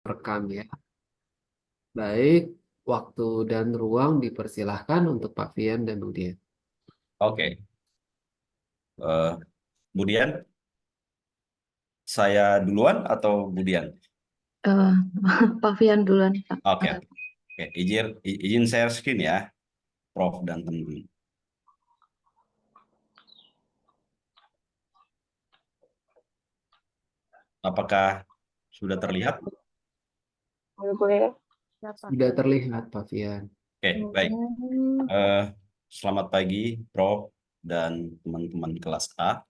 rekam ya. Baik, waktu dan ruang dipersilahkan untuk Pak Fian dan Budian. Oke. Eh, Budian, saya duluan atau Budian? Eh, Pak Fian duluan, Pak. Oke, oke. Oke, izin share screen ya, Prof dan teman-teman. Apakah sudah terlihat? Boleh. Sudah terlihat Pak Fian. Oke, baik. Eh, Selamat pagi, Prof dan teman-teman kelas A.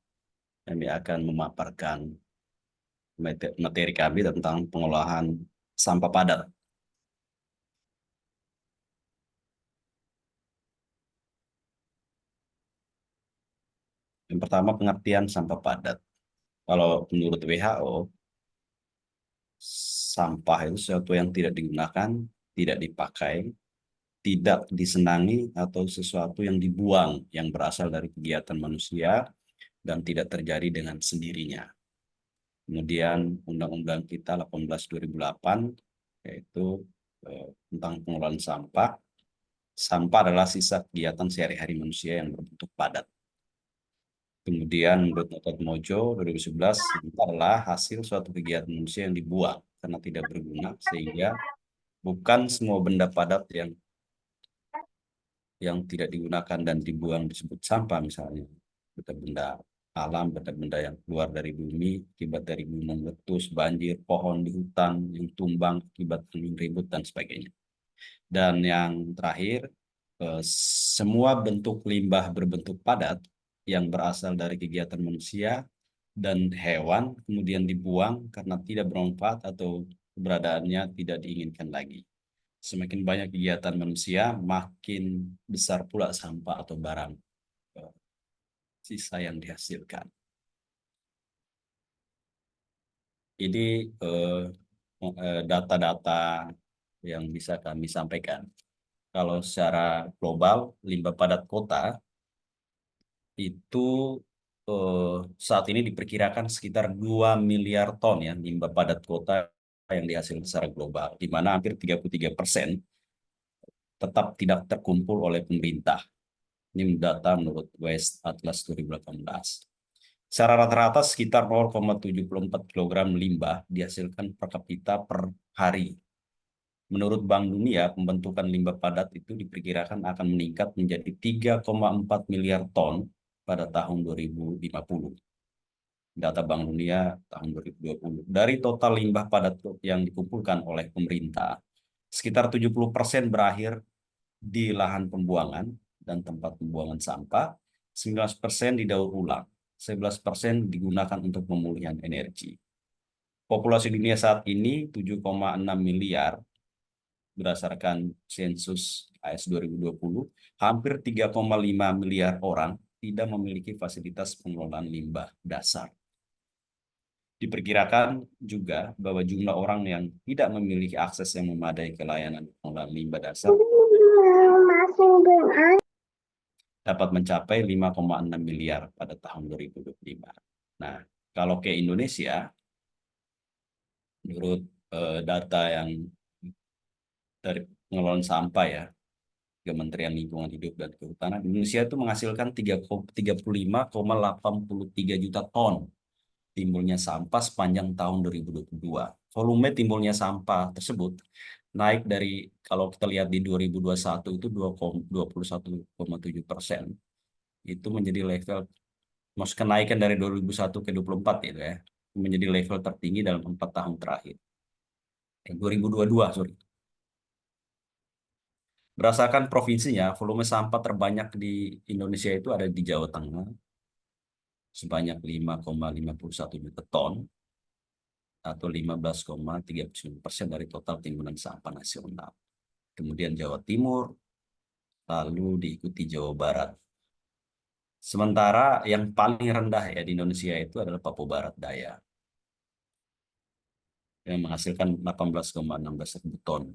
Kami akan memaparkan materi kami tentang pengolahan sampah padat. Yang pertama, pengertian sampah padat. Kalau menurut WHO, sampah itu sesuatu yang tidak digunakan, tidak dipakai, tidak disenangi, atau sesuatu yang dibuang yang berasal dari kegiatan manusia dan tidak terjadi dengan sendirinya. Kemudian Undang-Undang kita 18/2008 yaitu tentang pengelolaan sampah. Sampah adalah sisa kegiatan sehari-hari manusia yang berbentuk padat. Kemudian menurut Notot Mojo 2011, sampah adalah hasil suatu kegiatan manusia yang dibuang karena tidak berguna, sehingga bukan semua benda padat yang tidak digunakan dan dibuang disebut sampah, misalnya benda-benda alam, benda-benda yang keluar dari bumi akibat dari gunung meletus, banjir, pohon di hutan yang tumbang akibat angin ribut dan sebagainya. Dan yang terakhir, semua bentuk limbah berbentuk padat yang berasal dari kegiatan manusia dan hewan kemudian dibuang karena tidak bermanfaat atau keberadaannya tidak diinginkan lagi. Semakin banyak kegiatan manusia, makin besar pula sampah atau barang sisa yang dihasilkan. Ini data-data yang bisa kami sampaikan. Kalau secara global, limbah padat kota itu saat ini diperkirakan sekitar 2 miliar ton ya limbah padat kota yang dihasilkan secara global, di mana hampir 33% tetap tidak terkumpul oleh pemerintah. Ini data menurut Waste Atlas 2018. Secara rata-rata sekitar 0,74 kg limbah dihasilkan per kapita per hari. Menurut Bank Dunia, pembentukan limbah padat itu diperkirakan akan meningkat menjadi 3,4 miliar ton pada tahun 2050. Data Bank Dunia tahun 2020. Dari total limbah padat yang dikumpulkan oleh pemerintah, sekitar 70% berakhir di lahan pembuangan dan tempat pembuangan sampah, 19% didaur ulang, 11% digunakan untuk pemulihan energi. Populasi dunia saat ini 7,6 miliar berdasarkan sensus AS 2020, hampir 3,5 miliar orang tidak memiliki fasilitas pengelolaan limbah dasar. Diperkirakan juga bahwa jumlah orang yang tidak memiliki akses yang memadai ke layanan pengelolaan limbah dasar dapat mencapai 5,6 miliar pada tahun 2025. Nah, kalau ke Indonesia, menurut data yang dari pengelolaan sampah ya, Kementerian Lingkungan Hidup dan Kehutanan, Indonesia itu menghasilkan 35,83 juta ton timbulnya sampah sepanjang tahun 2022. Volume timbulnya sampah tersebut naik dari, kalau kita lihat di 2021 itu 21,7%. Itu menjadi level, maksud kenaikan dari 2001 ke 2024 itu ya, menjadi level tertinggi dalam 4 tahun terakhir. 2022, sorry. Berdasarkan provinsinya, volume sampah terbanyak di Indonesia itu ada di Jawa Tengah, sebanyak 5,51 juta ton, atau 15,39% dari total timbunan sampah nasional. Kemudian Jawa Timur, lalu diikuti Jawa Barat. Sementara yang paling rendah ya di Indonesia itu adalah Papua Barat Daya, yang menghasilkan 18,16 ribu ton.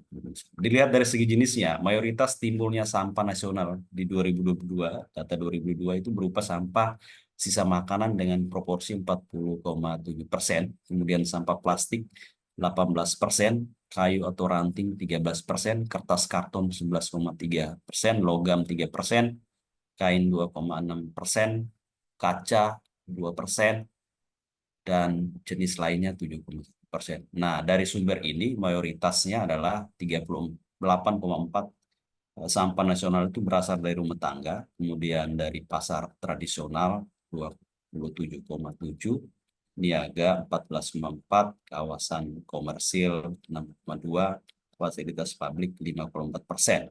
Dilihat dari segi jenisnya, mayoritas timbulnya sampah nasional di 2022, data 2022 itu berupa sampah sisa makanan dengan proporsi 40,7%, kemudian sampah plastik 18%, kayu atau ranting 13%, kertas karton 11,3%, logam 3%, kain 2,6%, kaca 2%, dan jenis lainnya 7,1%. Nah, dari sumber ini mayoritasnya adalah 38,4 sampah nasional itu berasal dari rumah tangga, kemudian dari pasar tradisional 27,7, niaga 14,4, kawasan komersil 6,2, fasilitas publik 5,4%,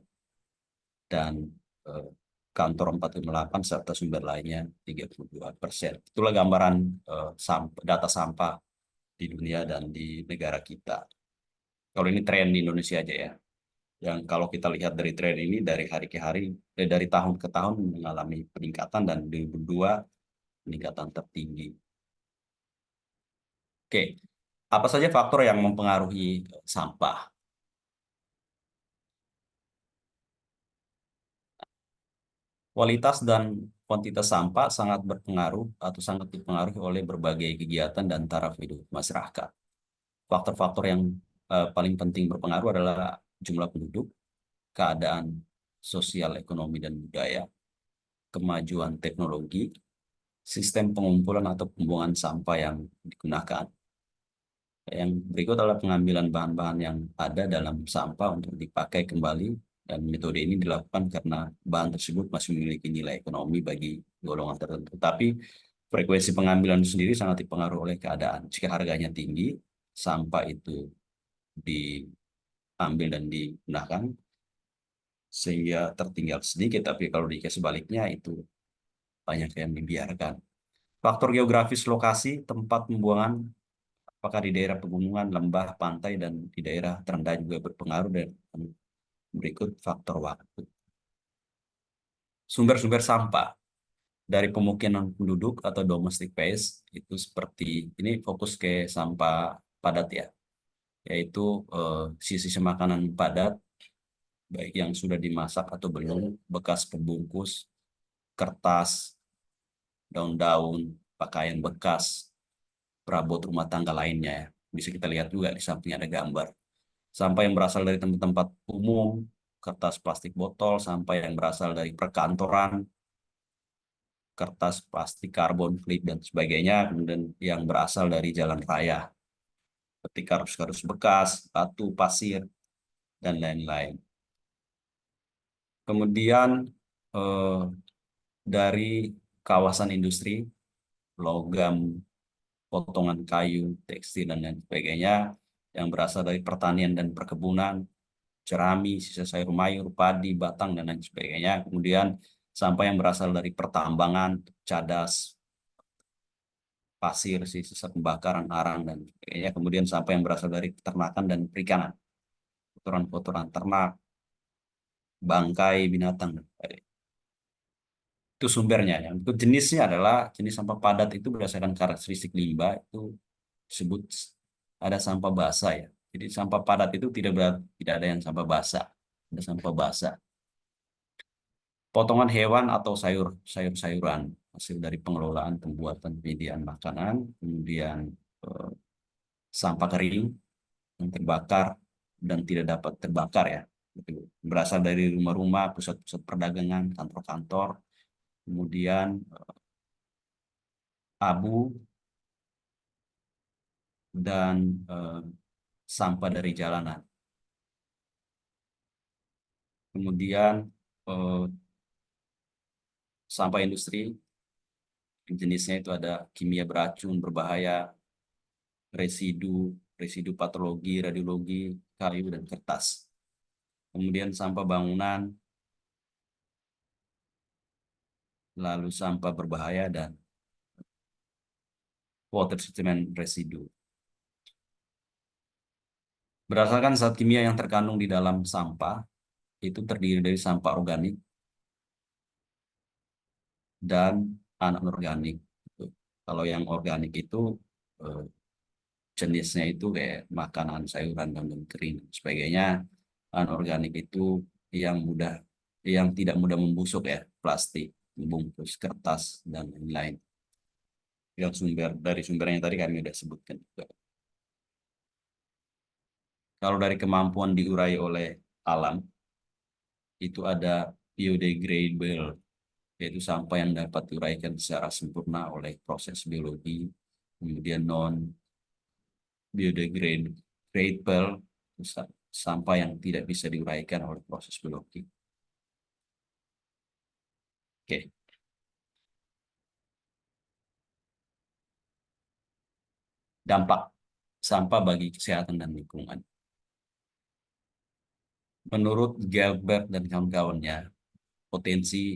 dan eh, kantor 4,8 serta sumber lainnya 32%. Itulah gambaran data sampah di dunia dan di negara kita. Kalau ini tren di Indonesia aja ya. Yang kalau kita lihat dari tren ini dari hari ke hari, dari tahun ke tahun mengalami peningkatan, dan 2002 peningkatan tertinggi. Oke, apa saja faktor yang mempengaruhi sampah? Kualitas dan kuantitas sampah sangat berpengaruh atau sangat dipengaruhi oleh berbagai kegiatan dan taraf hidup masyarakat. Faktor-faktor yang paling penting berpengaruh adalah jumlah penduduk, keadaan sosial, ekonomi, dan budaya, kemajuan teknologi, sistem pengumpulan atau pembuangan sampah yang digunakan. Yang berikut adalah pengambilan bahan-bahan yang ada dalam sampah untuk dipakai kembali, dan metode ini dilakukan karena bahan tersebut masih memiliki nilai ekonomi bagi golongan tertentu. Tapi frekuensi pengambilan sendiri sangat dipengaruhi oleh keadaan. Jika harganya tinggi, sampah itu diambil dan digunakan sehingga tertinggal sedikit, tapi kalau di sebaliknya itu banyak yang dibiarkan. Faktor geografis lokasi tempat pembuangan, apakah di daerah pegunungan, lembah, pantai, dan di daerah terendah juga berpengaruh. Dan berikut faktor waktu. Sumber-sumber sampah dari pemukiman penduduk atau domestic waste itu seperti ini, fokus ke sampah padat ya, yaitu sisa makanan padat baik yang sudah dimasak atau belum, bekas pembungkus, kertas, daun-daun, pakaian bekas, perabot rumah tangga lainnya ya. Bisa kita lihat juga di samping ada gambar. Sampah yang berasal dari tempat-tempat umum, kertas plastik botol, sampah yang berasal dari perkantoran, kertas plastik, karbon, klip, dan sebagainya, kemudian yang berasal dari jalan raya, seperti kardus-kardus bekas, batu, pasir, dan lain-lain. Kemudian dari kawasan industri, logam, potongan kayu, tekstil, dan lain sebagainya, yang berasal dari pertanian dan perkebunan, jerami, sisa sayur mayur, padi, batang, dan lain sebagainya. Kemudian sampah yang berasal dari pertambangan, cadas, pasir, sisa pembakaran, arang, dan sebagainya. Kemudian sampah yang berasal dari peternakan dan perikanan, kotoran-kotoran ternak, bangkai binatang, dan sebagainya. Itu sumbernya. Yang untuk jenisnya adalah jenis sampah padat itu berdasarkan karakteristik limbah itu disebut ada sampah basah ya. Jadi sampah padat itu tidak ada yang sampah basah, ada sampah basah. Potongan hewan atau sayur-sayuran hasil dari pengelolaan, pembuatan, penyediaan makanan, kemudian eh, sampah kering yang terbakar dan tidak dapat terbakar ya. Itu berasal dari rumah-rumah, pusat-pusat perdagangan, kantor-kantor, kemudian abu dan sampah dari jalanan. Kemudian eh, sampah industri, jenisnya itu ada kimia beracun, berbahaya, residu patologi, radiologi, kayu, dan kertas. Kemudian sampah bangunan, lalu sampah berbahaya, dan water treatment residu. Berdasarkan zat kimia yang terkandung di dalam sampah, itu terdiri dari sampah organik dan anorganik. Kalau yang organik itu eh, jenisnya itu kayak makanan, sayuran, dan kering, sebagainya. Anorganik itu yang tidak mudah membusuk ya, plastik, bungkus, kertas, dan lain-lain. Yang dari sumbernya tadi kami sudah sebutkan juga. Kalau dari kemampuan diurai oleh alam, itu ada biodegradable, yaitu sampah yang dapat diuraikan secara sempurna oleh proses biologi. Kemudian non biodegradable, sampah yang tidak bisa diuraikan oleh proses biologi. Oke. Dampak sampah bagi kesehatan dan lingkungan. Menurut Gilbert dan kawan-kawannya, potensi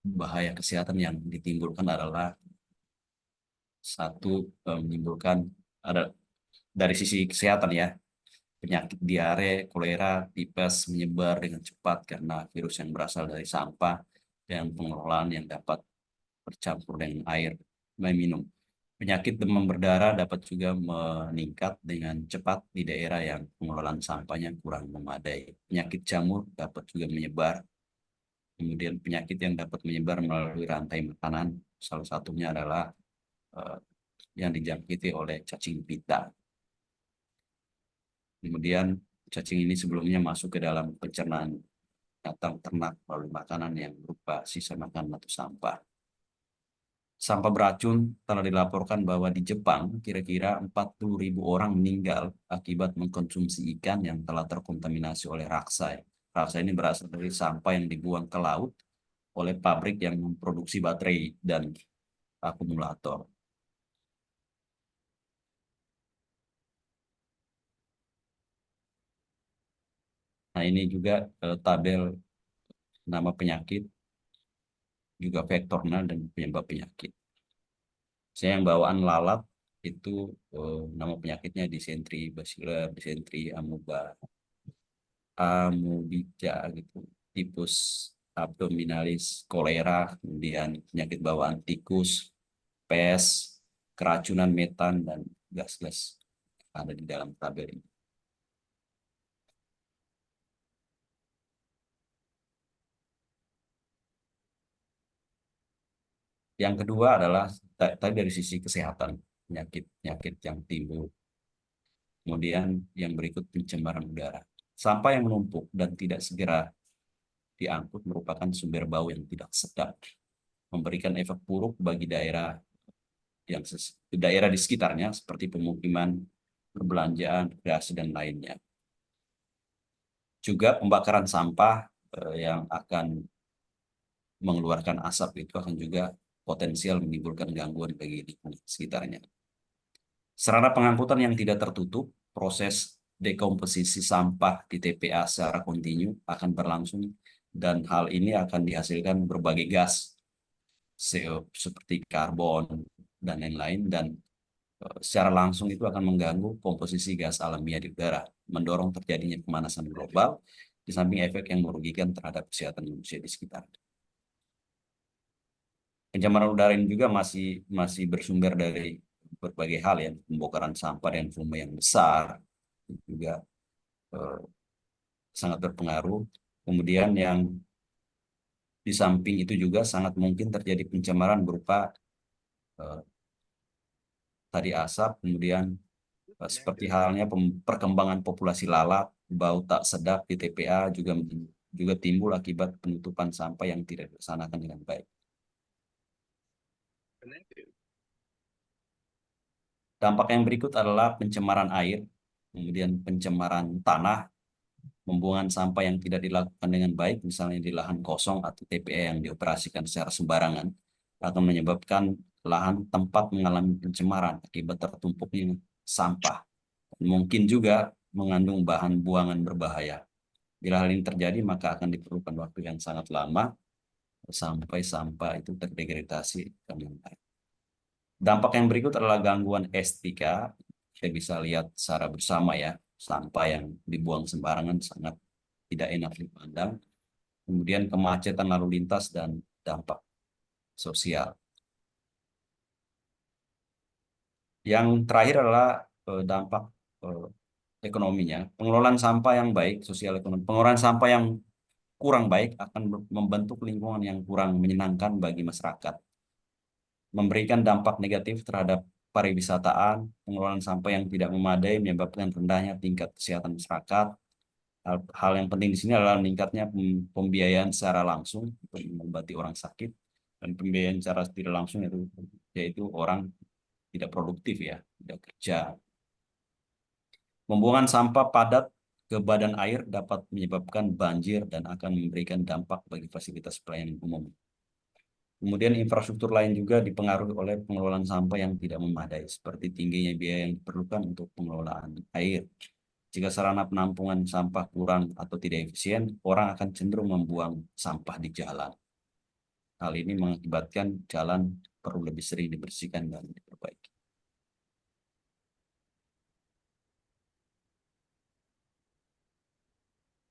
bahaya kesehatan yang ditimbulkan adalah satu, menimbulkan ada dari sisi kesehatan ya, penyakit diare, kolera, tipes menyebar dengan cepat karena virus yang berasal dari sampah dan pengelolaan yang dapat bercampur dengan air minum. Penyakit demam berdarah dapat juga meningkat dengan cepat di daerah yang pengelolaan sampahnya kurang memadai. Penyakit jamur dapat juga menyebar. Kemudian penyakit yang dapat menyebar melalui rantai makanan, salah satunya adalah yang dijangkiti oleh cacing pita. Kemudian cacing ini sebelumnya masuk ke dalam pencernaan binatang ternak melalui makanan yang berupa sisa makanan atau sampah. Sampah beracun telah dilaporkan bahwa di Jepang kira-kira 40.000 orang meninggal akibat mengkonsumsi ikan yang telah terkontaminasi oleh raksai. Raksai ini berasal dari sampah yang dibuang ke laut oleh pabrik yang memproduksi baterai dan akumulator. Nah, ini juga tabel nama penyakit, juga vektornya dan penyebab penyakit. Saya yang bawaan lalat itu nama penyakitnya disentri basilar, disentri amubija gitu, tipus abdominalis, kolera, kemudian penyakit bawaan tikus, pes, keracunan metan dan gas-gas ada di dalam tabel ini. Yang kedua adalah tadi dari sisi kesehatan, penyakit-penyakit yang timbul. Kemudian yang berikut pencemaran udara. Sampah yang menumpuk dan tidak segera diangkut merupakan sumber bau yang tidak sedap, memberikan efek buruk bagi daerah daerah di sekitarnya seperti pemukiman, perbelanjaan, rekreasi dan lainnya. Juga pembakaran sampah yang akan mengeluarkan asap itu akan juga potensial menimbulkan gangguan bagi lingkungan sekitarnya. Sarana pengangkutan yang tidak tertutup, proses dekomposisi sampah di TPA secara kontinu akan berlangsung dan hal ini akan dihasilkan berbagai gas CO seperti karbon dan lain-lain, dan secara langsung itu akan mengganggu komposisi gas alamiah di udara, mendorong terjadinya pemanasan global di samping efek yang merugikan terhadap kesehatan manusia di sekitar. Pencemaran udara ini juga masih bersumber dari berbagai hal ya, pembongkaran sampah dan volume yang besar juga sangat berpengaruh. Kemudian yang di samping itu juga sangat mungkin terjadi pencemaran berupa tadi asap, kemudian seperti halnya perkembangan populasi lalat, bau tak sedap di TPA juga timbul akibat penutupan sampah yang tidak dilaksanakan dengan baik. Dampak yang berikut adalah pencemaran air, kemudian pencemaran tanah, pembuangan sampah yang tidak dilakukan dengan baik, misalnya di lahan kosong atau TPA yang dioperasikan secara sembarangan, akan menyebabkan lahan tempat mengalami pencemaran akibat tertumpuknya sampah. Mungkin juga mengandung bahan buangan berbahaya. Bila hal ini terjadi, maka akan diperlukan waktu yang sangat lama sampai sampah itu terdegradasi dengan baik. Dampak yang berikut adalah gangguan estetika. Kita bisa lihat secara bersama ya, sampah yang dibuang sembarangan sangat tidak enak dipandang. Kemudian kemacetan lalu lintas dan dampak sosial. Yang terakhir adalah dampak ekonominya. Pengelolaan sampah yang baik, sosial ekonomi. Pengelolaan sampah yang kurang baik akan membentuk lingkungan yang kurang menyenangkan bagi masyarakat, memberikan dampak negatif terhadap pariwisataan, pengelolaan sampah yang tidak memadai menyebabkan rendahnya tingkat kesehatan masyarakat. Hal yang penting di sini adalah meningkatnya pembiayaan secara langsung untuk mengobati orang sakit, dan pembiayaan secara tidak langsung yaitu orang tidak produktif ya, tidak kerja. Pembuangan sampah padat ke badan air dapat menyebabkan banjir dan akan memberikan dampak bagi fasilitas pelayanan umum. Kemudian infrastruktur lain juga dipengaruhi oleh pengelolaan sampah yang tidak memadai, seperti tingginya biaya yang diperlukan untuk pengelolaan air. Jika sarana penampungan sampah kurang atau tidak efisien, orang akan cenderung membuang sampah di jalan. Hal ini mengakibatkan jalan perlu lebih sering dibersihkan dan diperbaiki.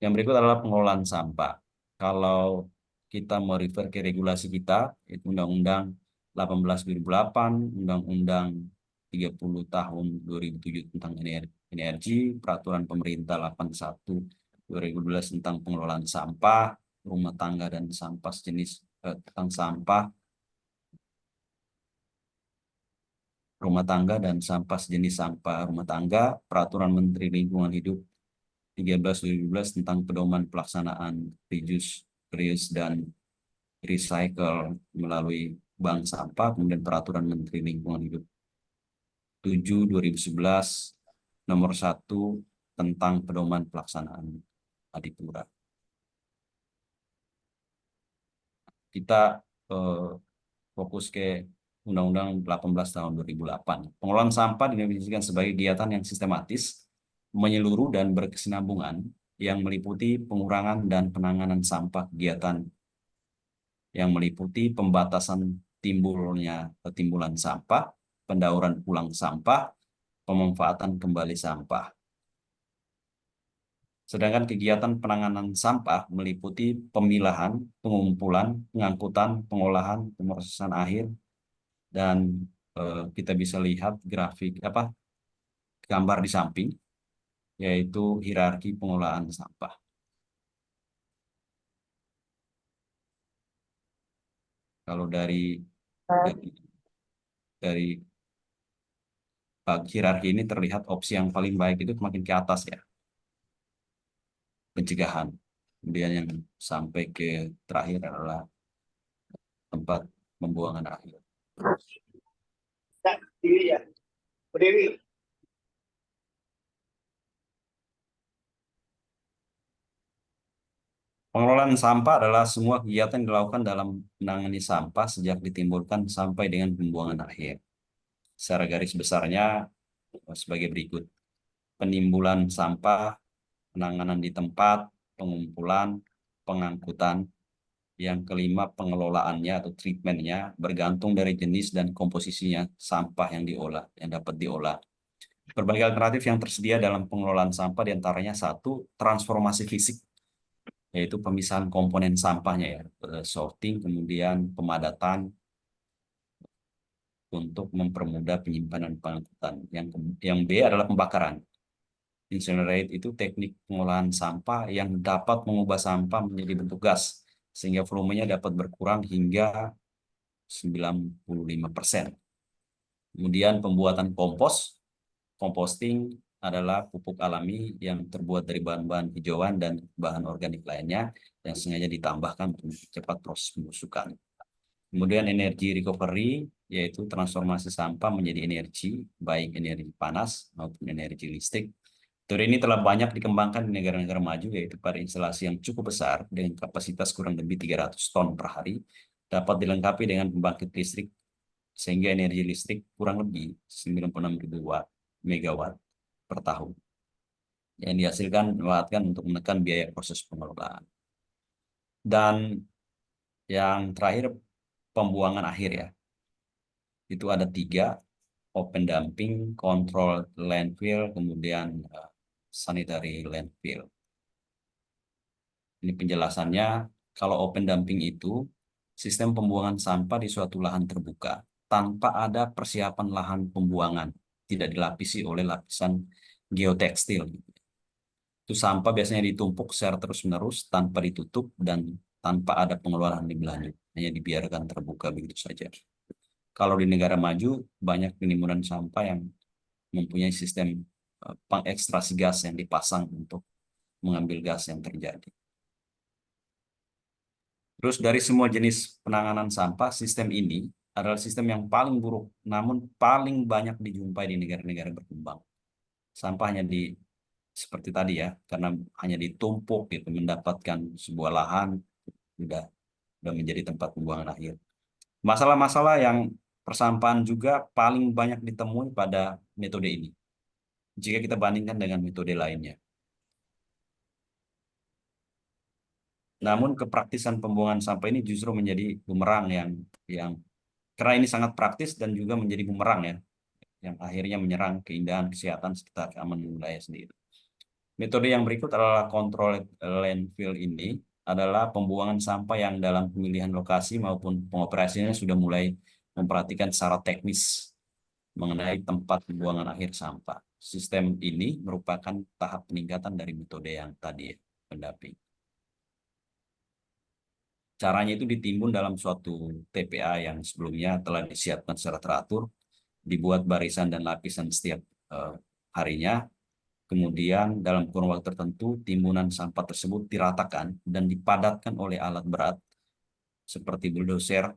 Yang berikut adalah pengelolaan sampah. Kalau kita mau refer ke regulasi kita, itu Undang-Undang 18/2008, Undang-Undang 30 tahun 2007 tentang energi, Peraturan Pemerintah 81/2012 tentang pengelolaan sampah, rumah tangga dan sampah sejenis tentang sampah, rumah tangga dan sampah sejenis sampah rumah tangga, Peraturan Menteri Lingkungan Hidup 13/2012 tentang pedoman pelaksanaan reuse dan recycle melalui bank sampah, kemudian Peraturan Menteri Lingkungan Hidup 7/2011 nomor 1 tentang pedoman pelaksanaan Adipura. Kita fokus ke Undang-Undang 18 tahun 2008. Pengelolaan sampah didefinisikan sebagai kegiatan yang sistematis, menyeluruh dan berkesinambungan yang meliputi pengurangan dan penanganan sampah, kegiatan yang meliputi pembatasan timbulan sampah, pendauran ulang sampah, pemanfaatan kembali sampah. Sedangkan kegiatan penanganan sampah meliputi pemilahan, pengumpulan, pengangkutan, pengolahan, pemrosesan akhir, dan kita bisa lihat gambar di samping, yaitu hierarki pengolahan sampah. Kalau dari hierarki ini terlihat opsi yang paling baik itu semakin ke atas ya, pencegahan. Kemudian yang sampai ke terakhir adalah tempat pembuangan akhir. Berdiri. Pengelolaan sampah adalah semua kegiatan yang dilakukan dalam menangani sampah sejak ditimbulkan sampai dengan pembuangan akhir. Secara garis besarnya sebagai berikut: penimbulan sampah, penanganan di tempat, pengumpulan, pengangkutan. Yang kelima, pengelolaannya atau treatmentnya bergantung dari jenis dan komposisinya sampah yang dapat diolah. Berbagai alternatif yang tersedia dalam pengelolaan sampah diantaranya satu, transformasi fisik, yaitu pemisahan komponen sampahnya ya, sorting, kemudian pemadatan untuk mempermudah penyimpanan pengangkutan. Yang B adalah pembakaran. Incinerate itu teknik pengolahan sampah yang dapat mengubah sampah menjadi bentuk gas, sehingga volumenya dapat berkurang hingga 95%. Kemudian pembuatan composting adalah pupuk alami yang terbuat dari bahan-bahan hijauan dan bahan organik lainnya yang sengaja ditambahkan untuk cepat proses pembusukan. Kemudian energi recovery, yaitu transformasi sampah menjadi energi, baik energi panas maupun energi listrik. Teori ini telah banyak dikembangkan di negara-negara maju, yaitu pada instalasi yang cukup besar dengan kapasitas kurang lebih 300 ton per hari, dapat dilengkapi dengan pembangkit listrik, sehingga energi listrik kurang lebih 96.000 megawatt per tahun yang dihasilkan untuk menekan biaya proses pengelolaan. Dan yang terakhir, pembuangan akhir ya. Itu ada 3, open dumping, control landfill, kemudian sanitary landfill. Ini penjelasannya. Kalau open dumping itu sistem pembuangan sampah di suatu lahan terbuka tanpa ada persiapan lahan pembuangan, tidak dilapisi oleh lapisan geotekstil. Itu sampah biasanya ditumpuk secara terus-menerus tanpa ditutup dan tanpa ada pengelolaan lebih lanjut, hanya dibiarkan terbuka begitu saja. Kalau di negara maju banyak penimbunan sampah yang mempunyai sistem pengekstrasi gas yang dipasang untuk mengambil gas yang terjadi. Terus dari semua jenis penanganan sampah, sistem ini adalah sistem yang paling buruk, namun paling banyak dijumpai di negara-negara berkembang. Sampah hanya seperti tadi ya, karena hanya ditumpuk gitu, mendapatkan sebuah lahan, sudah menjadi tempat pembuangan akhir. Masalah-masalah yang persampahan juga paling banyak ditemui pada metode ini, jika kita bandingkan dengan metode lainnya. Namun kepraktisan pembuangan sampah ini justru menjadi bumerang yang karena ini sangat praktis dan juga menjadi bumerang ya, yang akhirnya menyerang keindahan, kesehatan, sekitar keamanan wilayah sendiri. Metode yang berikut adalah kontrol landfill ini adalah pembuangan sampah yang dalam pemilihan lokasi maupun pengoperasiannya sudah mulai memperhatikan secara teknis mengenai tempat pembuangan akhir sampah. Sistem ini merupakan tahap peningkatan dari metode yang tadi ya, pendamping. Caranya itu ditimbun dalam suatu TPA yang sebelumnya telah disiapkan secara teratur, dibuat barisan dan lapisan setiap harinya. Kemudian dalam kurun waktu tertentu, timbunan sampah tersebut diratakan dan dipadatkan oleh alat berat seperti bulldozer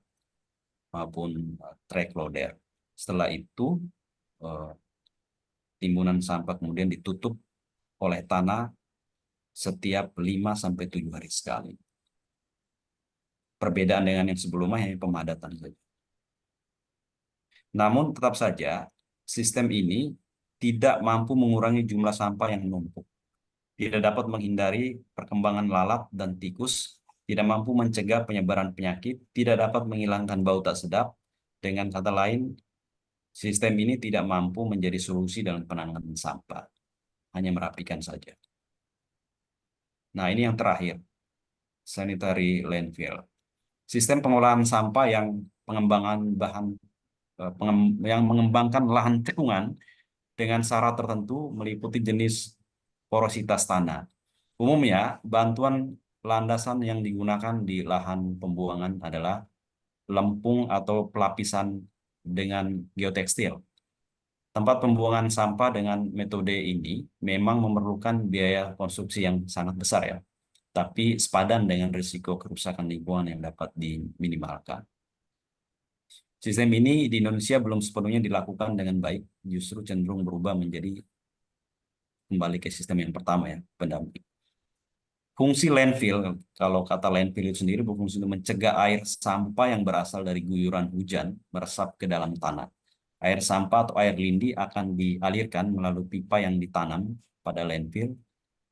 maupun track loader. Setelah itu, timbunan sampah kemudian ditutup oleh tanah setiap 5-7 hari sekali. Perbedaan dengan yang sebelumnya hanya pemadatan saja. Namun tetap saja, sistem ini tidak mampu mengurangi jumlah sampah yang menumpuk. Tidak dapat menghindari perkembangan lalat dan tikus, tidak mampu mencegah penyebaran penyakit, tidak dapat menghilangkan bau tak sedap. Dengan kata lain, sistem ini tidak mampu menjadi solusi dalam penanganan sampah, hanya merapikan saja. Nah, ini yang terakhir, sanitary landfill. Sistem pengolahan sampah yang yang mengembangkan lahan cekungan dengan syarat tertentu meliputi jenis porositas tanah. Umumnya, bantuan landasan yang digunakan di lahan pembuangan adalah lempung atau pelapisan dengan geotekstil. Tempat pembuangan sampah dengan metode ini memang memerlukan biaya konstruksi yang sangat besar ya, tapi sepadan dengan risiko kerusakan lingkungan yang dapat diminimalkan. Sistem ini di Indonesia belum sepenuhnya dilakukan dengan baik, justru cenderung berubah menjadi kembali ke sistem yang pertama ya, pendamping. Fungsi landfill, kalau kata landfill itu sendiri berfungsi untuk mencegah air sampah yang berasal dari guyuran hujan meresap ke dalam tanah. Air sampah atau air lindi akan dialirkan melalui pipa yang ditanam pada landfill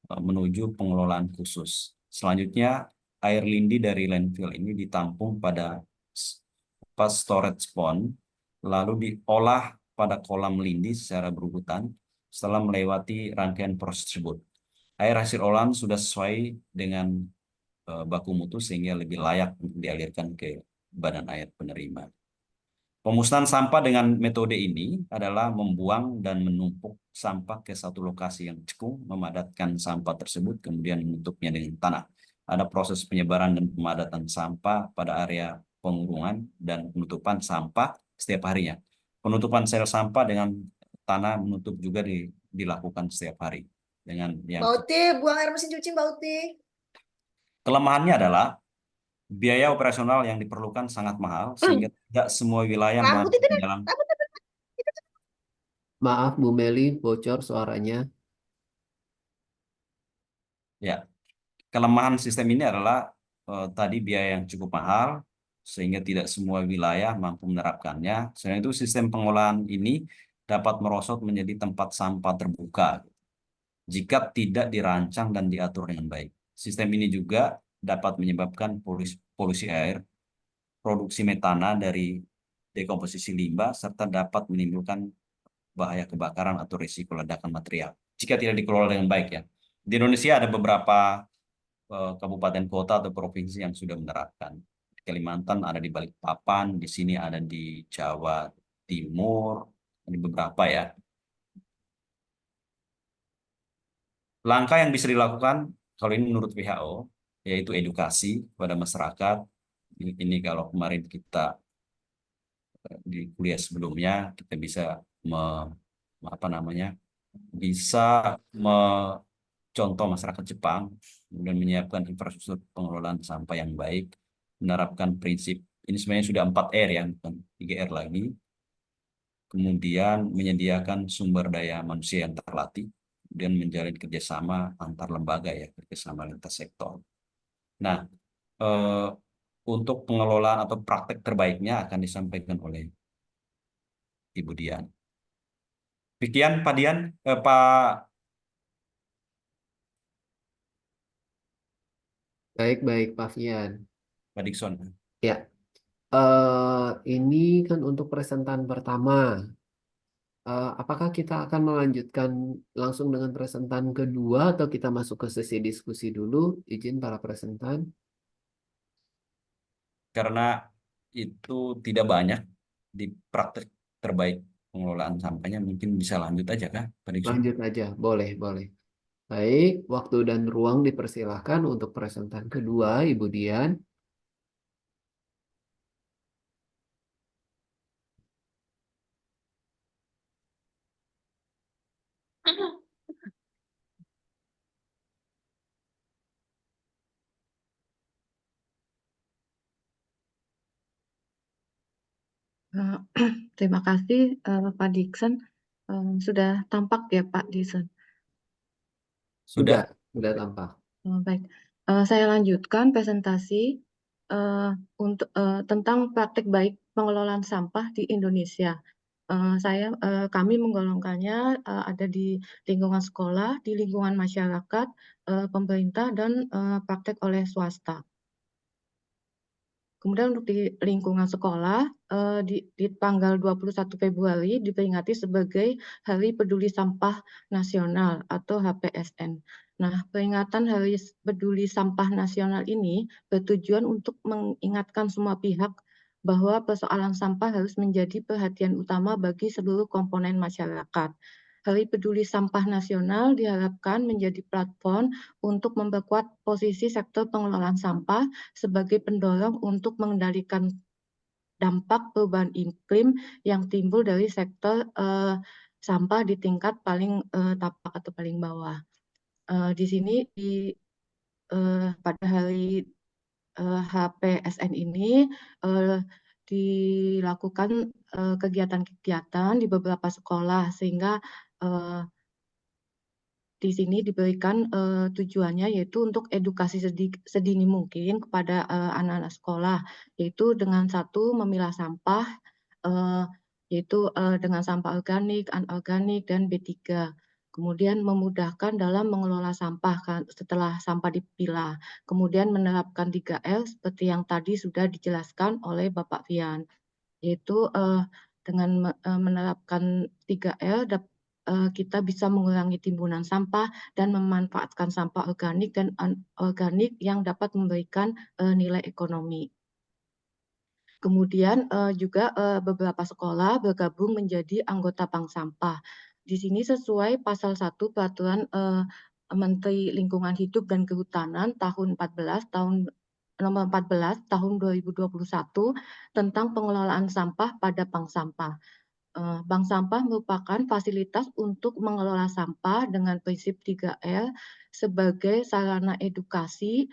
menuju pengelolaan khusus. Selanjutnya, air lindi dari landfill ini ditampung pada storage pond, lalu diolah pada kolam lindi secara berurutan setelah melewati rangkaian proses tersebut. Air hasil olahan sudah sesuai dengan baku mutu sehingga lebih layak untuk dialirkan ke badan air penerima. Pemusnahan sampah dengan metode ini adalah membuang dan menumpuk sampah ke satu lokasi yang cekung, memadatkan sampah tersebut, kemudian menutupnya dengan tanah. Ada proses penyebaran dan pemadatan sampah pada area pengurungan dan penutupan sampah setiap harinya. Penutupan sel sampah dengan tanah menutup juga dilakukan setiap hari. Dengan yang Mbak Uti, buang air mesin cuci Mbak Uti. kelemahannya adalah biaya operasional yang diperlukan sangat mahal sehingga tidak semua wilayah Rambut masuk itu ke nih, dalam. rambut itu. Maaf Bu Meli, bocor suaranya. Ya, kelemahan sistem ini adalah tadi biaya yang cukup mahal sehingga tidak semua wilayah mampu menerapkannya. Selain itu, sistem pengolahan ini dapat merosot menjadi tempat sampah terbuka jika tidak dirancang dan diatur dengan baik. Sistem ini juga dapat menyebabkan polusi air, produksi metana dari dekomposisi limbah, serta dapat menimbulkan bahaya kebakaran atau risiko ledakan material jika tidak dikelola dengan baik ya. Di Indonesia ada beberapa kabupaten kota atau provinsi yang sudah menerapkan. Di Kalimantan ada di Balikpapan, di sini ada di Jawa Timur, ada beberapa ya. Langkah yang bisa dilakukan kalau ini menurut WHO yaitu edukasi kepada masyarakat. Ini kalau kemarin kita di kuliah sebelumnya kita bisa apa namanya, bisa mencontoh masyarakat Jepang dan menyiapkan infrastruktur pengelolaan sampah yang baik, menerapkan prinsip ini sebenarnya sudah 4R ya, bukan 3R lagi. Kemudian menyediakan sumber daya manusia yang terlatih dan menjalin kerjasama antar lembaga ya, kerjasama lintas sektor. Nah, eh, untuk pengelolaan atau praktek terbaiknya akan disampaikan oleh Ibu Dian. Demikian Pak Dian, Pak Baik-baik, Pak Fian. Dikson. Ya, ini kan untuk presentasi pertama. Apakah kita akan melanjutkan langsung dengan presentasi kedua atau kita masuk ke sesi diskusi dulu? Izin para presentan. Karena itu tidak banyak di praktek terbaik pengelolaan sampahnya, mungkin bisa lanjut aja kah, Pak Dikson? Lanjut aja, boleh, boleh. Baik, waktu dan ruang dipersilahkan untuk presentasi kedua, Ibu Dian. Eh, Terima kasih Pak Dikson. Sudah tampak ya Pak Dikson. Sudah, Sudah? sudah tampak. Baik, saya lanjutkan presentasi eh, tentang praktik baik pengelolaan sampah di Indonesia. Kami menggolongkannya ada di lingkungan sekolah, di lingkungan masyarakat, pemerintah, dan praktek oleh swasta. Kemudian untuk di lingkungan sekolah, di tanggal 21 Februari diperingati sebagai Hari Peduli Sampah Nasional atau HPSN. Nah, peringatan Hari Peduli Sampah Nasional ini bertujuan untuk mengingatkan semua pihak bahwa persoalan sampah harus menjadi perhatian utama bagi seluruh komponen masyarakat. Hari Peduli Sampah Nasional diharapkan menjadi platform untuk memperkuat posisi sektor pengelolaan sampah sebagai pendorong untuk mengendalikan dampak perubahan iklim yang timbul dari sektor sampah di tingkat paling tapak atau paling bawah. Di sini pada hari HPSN ini dilakukan kegiatan-kegiatan di beberapa sekolah sehingga di sini diberikan tujuannya yaitu untuk edukasi sedini mungkin kepada anak-anak sekolah, yaitu dengan satu memilah sampah, eh, yaitu dengan sampah organik, anorganik, dan B3. Kemudian memudahkan dalam mengelola sampah setelah sampah dipilah. Kemudian menerapkan 3L seperti yang tadi sudah dijelaskan oleh Bapak Fian, yaitu dengan menerapkan 3L kita bisa mengurangi timbunan sampah dan memanfaatkan sampah organik dan anorganik yang dapat memberikan nilai ekonomi. Kemudian juga beberapa sekolah bergabung menjadi anggota bank sampah. Di sini sesuai pasal 1 Peraturan Menteri Lingkungan Hidup dan Kehutanan nomor 14 tahun 2021 tentang pengelolaan sampah pada bank sampah. Bank sampah merupakan fasilitas untuk mengelola sampah dengan prinsip 3L sebagai sarana edukasi,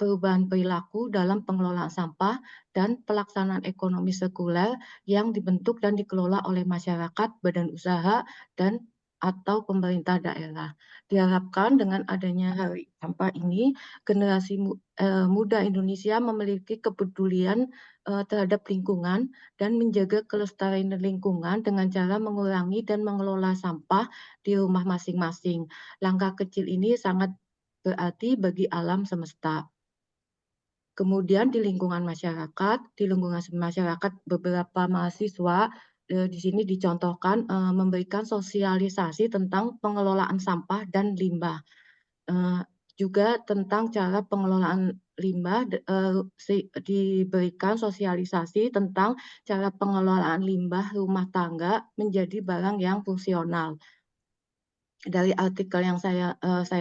perubahan perilaku dalam pengelolaan sampah, dan pelaksanaan ekonomi sirkuler yang dibentuk dan dikelola oleh masyarakat, badan usaha, dan atau pemerintah daerah. Diharapkan dengan adanya hari sampah ini, generasi muda Indonesia memiliki kepedulian terhadap lingkungan dan menjaga kelestarian lingkungan dengan cara mengurangi dan mengelola sampah di rumah masing-masing. Langkah kecil ini sangat berarti bagi alam semesta. Kemudian di lingkungan masyarakat beberapa mahasiswa di sini dicontohkan memberikan sosialisasi tentang pengelolaan sampah dan limbah. Juga tentang cara pengelolaan limbah diberikan sosialisasi tentang cara pengelolaan limbah rumah tangga menjadi barang yang fungsional. Dari artikel yang saya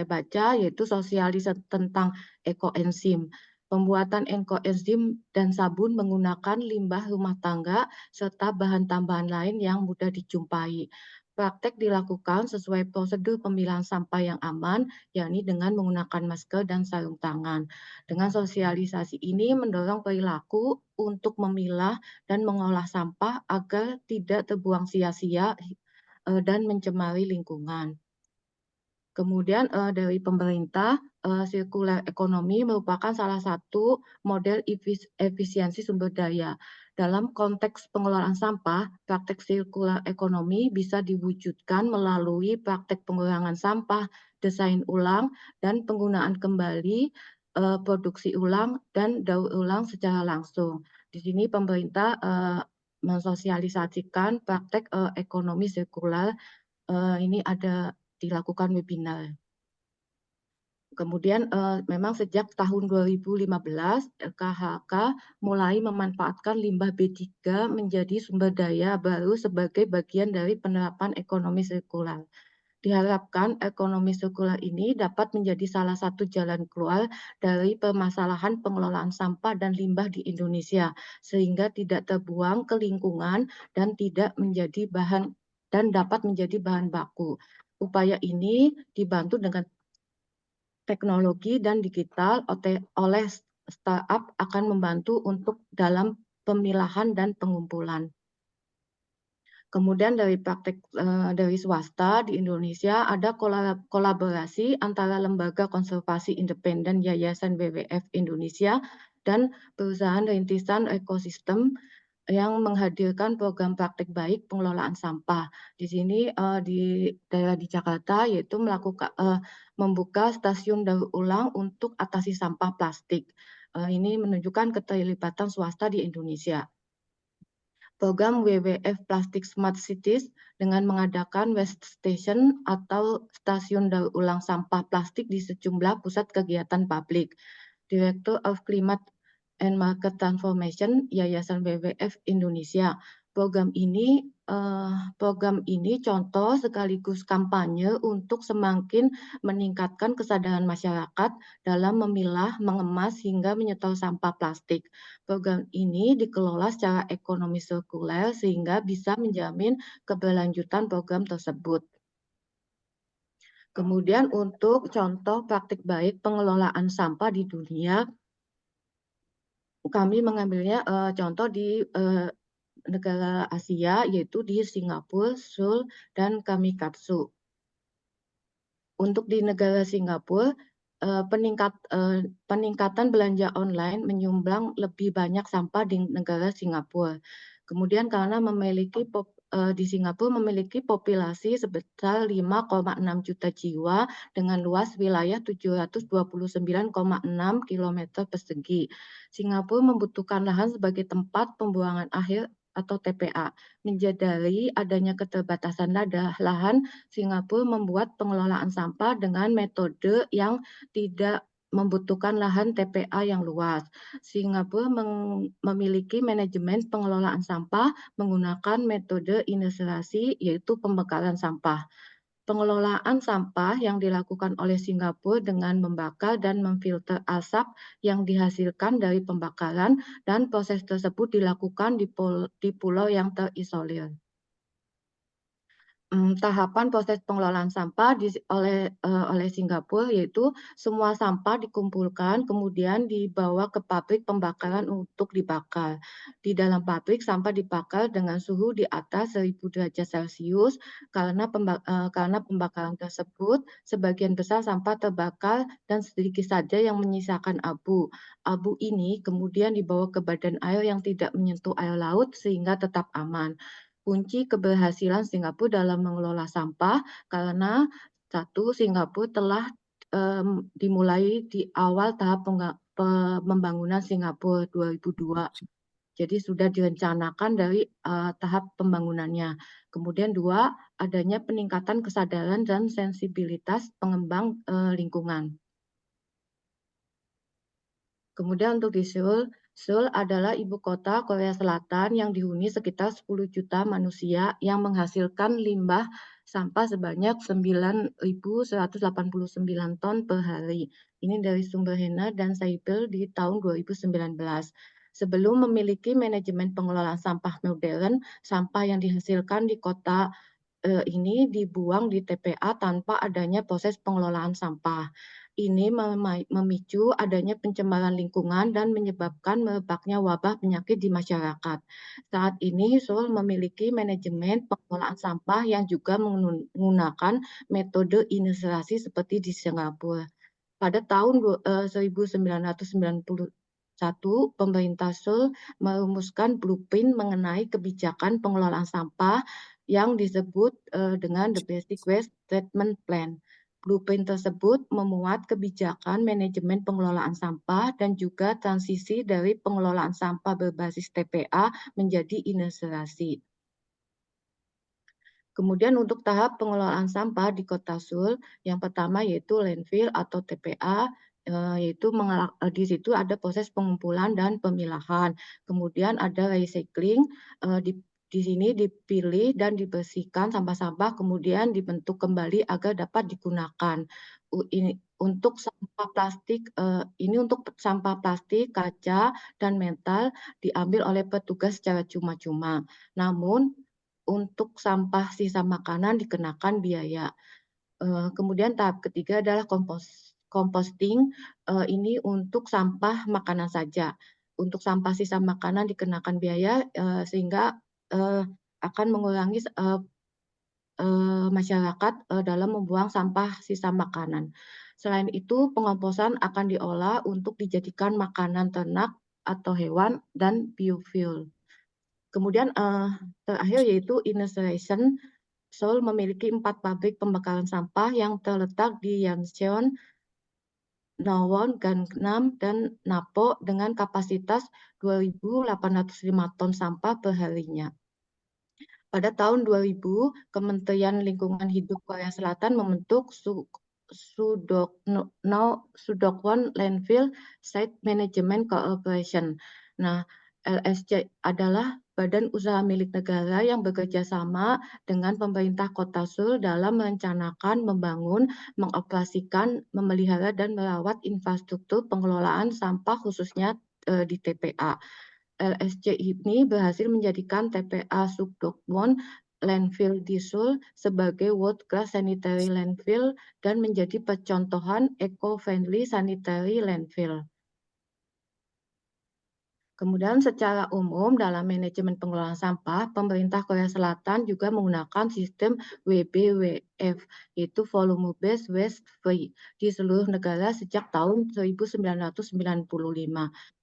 baca yaitu sosialisasi tentang ekoenzim. pembuatan enkoenzim dan sabun menggunakan limbah rumah tangga serta bahan tambahan lain yang mudah dijumpai. Praktek dilakukan sesuai prosedur pemilahan sampah yang aman, yakni dengan menggunakan masker dan sarung tangan. Dengan sosialisasi ini mendorong perilaku untuk memilah dan mengolah sampah agar tidak terbuang sia-sia dan mencemari lingkungan. Kemudian dari pemerintah, circular economy merupakan salah satu model efisiensi sumber daya. Dalam konteks pengelolaan sampah, praktek circular economy bisa diwujudkan melalui praktek pengurangan sampah, desain ulang, dan penggunaan kembali, produksi ulang, dan daur ulang secara langsung. Di sini pemerintah mensosialisasikan praktek ekonomi sirkular. Ini ada dilakukan webinar. Kemudian memang sejak tahun 2015 LKHK mulai memanfaatkan limbah B3 menjadi sumber daya baru sebagai bagian dari penerapan ekonomi sirkular. Diharapkan ekonomi sirkular ini dapat menjadi salah satu jalan keluar dari permasalahan pengelolaan sampah dan limbah di Indonesia, sehingga tidak terbuang ke lingkungan dan tidak menjadi bahan dan dapat menjadi bahan baku. Upaya ini dibantu dengan teknologi dan digital oleh startup akan membantu untuk dalam pemilahan dan pengumpulan. Kemudian dari praktek dari swasta di Indonesia ada kolaborasi antara Lembaga Konservasi Independen Yayasan WWF Indonesia dan perusahaan rintisan ekosistem yang menghadirkan program praktik baik pengelolaan sampah. Di sini di daerah di Jakarta yaitu membuka stasiun daur ulang untuk atasi sampah plastik. Ini menunjukkan keterlibatan swasta di Indonesia. Program WWF Plastic Smart Cities dengan mengadakan waste station atau stasiun daur ulang sampah plastik di sejumlah pusat kegiatan publik. Director of Climate and Market Transformation Yayasan WWF Indonesia. Program ini contoh sekaligus kampanye untuk semakin meningkatkan kesadaran masyarakat dalam memilah, mengemas, hingga menyetor sampah plastik. Program ini dikelola secara ekonomi sirkuler sehingga bisa menjamin keberlanjutan program tersebut. Kemudian untuk contoh praktik baik pengelolaan sampah di dunia, kami mengambilnya contoh di negara Asia, yaitu di Singapura, Seoul, dan Kamikatsu. Untuk di negara Singapura, peningkatan belanja online menyumbang lebih banyak sampah di negara Singapura. Kemudian karena di Singapura memiliki populasi sebesar 5,6 juta jiwa dengan luas wilayah 729,6 km persegi. Singapura membutuhkan lahan sebagai tempat pembuangan akhir atau TPA. Menyadari adanya keterbatasan lahan, Singapura membuat pengelolaan sampah dengan metode yang tidak membutuhkan lahan TPA yang luas. Singapura memiliki manajemen pengelolaan sampah menggunakan metode inersiasi, yaitu pembakaran sampah. Pengelolaan sampah yang dilakukan oleh Singapura dengan membakar dan memfilter asap yang dihasilkan dari pembakaran, dan proses tersebut dilakukan di pulau yang terisolir. Tahapan proses pengelolaan sampah oleh Singapura yaitu semua sampah dikumpulkan kemudian dibawa ke pabrik pembakaran untuk dibakar. Di dalam pabrik sampah dibakar dengan suhu di atas 1000 derajat Celcius karena pembakaran tersebut sebagian besar sampah terbakar dan sedikit saja yang menyisakan abu. Abu ini kemudian dibawa ke badan air yang tidak menyentuh air laut sehingga tetap aman. Kunci keberhasilan Singapura dalam mengelola sampah karena satu, Singapura telah dimulai di awal tahap pembangunan Singapura 2002. Jadi sudah direncanakan dari tahap pembangunannya. Kemudian dua, adanya peningkatan kesadaran dan sensibilitas pengembang lingkungan. Kemudian untuk di Seoul, Seoul adalah ibu kota Korea Selatan yang dihuni sekitar 10 juta manusia yang menghasilkan limbah sampah sebanyak 9.189 ton per hari. Ini dari sumber Hena dan Saibel di tahun 2019. Sebelum memiliki manajemen pengelolaan sampah modern, sampah yang dihasilkan di kota ini dibuang di TPA tanpa adanya proses pengelolaan sampah. Ini memicu adanya pencemaran lingkungan dan menyebabkan merebaknya wabah penyakit di masyarakat. Saat ini Seoul memiliki manajemen pengelolaan sampah yang juga menggunakan metode inisirasi seperti di Singapura. Pada tahun 1991, pemerintah Seoul merumuskan blueprint mengenai kebijakan pengelolaan sampah yang disebut dengan The Basic Waste Treatment Plan. Blueprint tersebut memuat kebijakan manajemen pengelolaan sampah dan juga transisi dari pengelolaan sampah berbasis TPA menjadi inisirasi. Kemudian untuk tahap pengelolaan sampah di Kota Seoul, yang pertama yaitu landfill atau TPA, yaitu di situ ada proses pengumpulan dan pemilahan. Kemudian ada recycling, di sini dipilih dan dibersihkan sampah-sampah, kemudian dibentuk kembali agar dapat digunakan. Untuk sampah plastik, ini untuk sampah plastik, kaca, dan metal diambil oleh petugas secara cuma-cuma. Namun untuk sampah sisa makanan dikenakan biaya. Kemudian tahap ketiga adalah composting. Ini untuk sampah makanan saja. Untuk sampah sisa makanan dikenakan biaya sehingga akan mengurangi masyarakat dalam membuang sampah sisa makanan. Selain itu, pengomposan akan diolah untuk dijadikan makanan ternak atau hewan dan biofuel. Kemudian terakhir yaitu incineration. Seoul memiliki 4 pabrik pembakaran sampah yang terletak di Yancheon, Nawon, Gangnam, dan Napo dengan kapasitas 2.805 ton sampah per harinya. Pada tahun 2000, Kementerian Lingkungan Hidup Korea Selatan membentuk Sudeokwon Landfill Site Management Corporation. Nah, LSC adalah badan usaha milik negara yang bekerja sama dengan pemerintah Kota Seoul dalam merencanakan, membangun, mengoperasikan, memelihara, dan merawat infrastruktur pengelolaan sampah khususnya di TPA. LSC ini berhasil menjadikan TPA Sudeokwon Landfill di Seoul sebagai World Class Sanitary Landfill dan menjadi percontohan eco-friendly sanitary landfill. Kemudian secara umum dalam manajemen pengelolaan sampah, pemerintah Korea Selatan juga menggunakan sistem WBWF, yaitu Volume Based Waste Free, di seluruh negara sejak tahun 1995.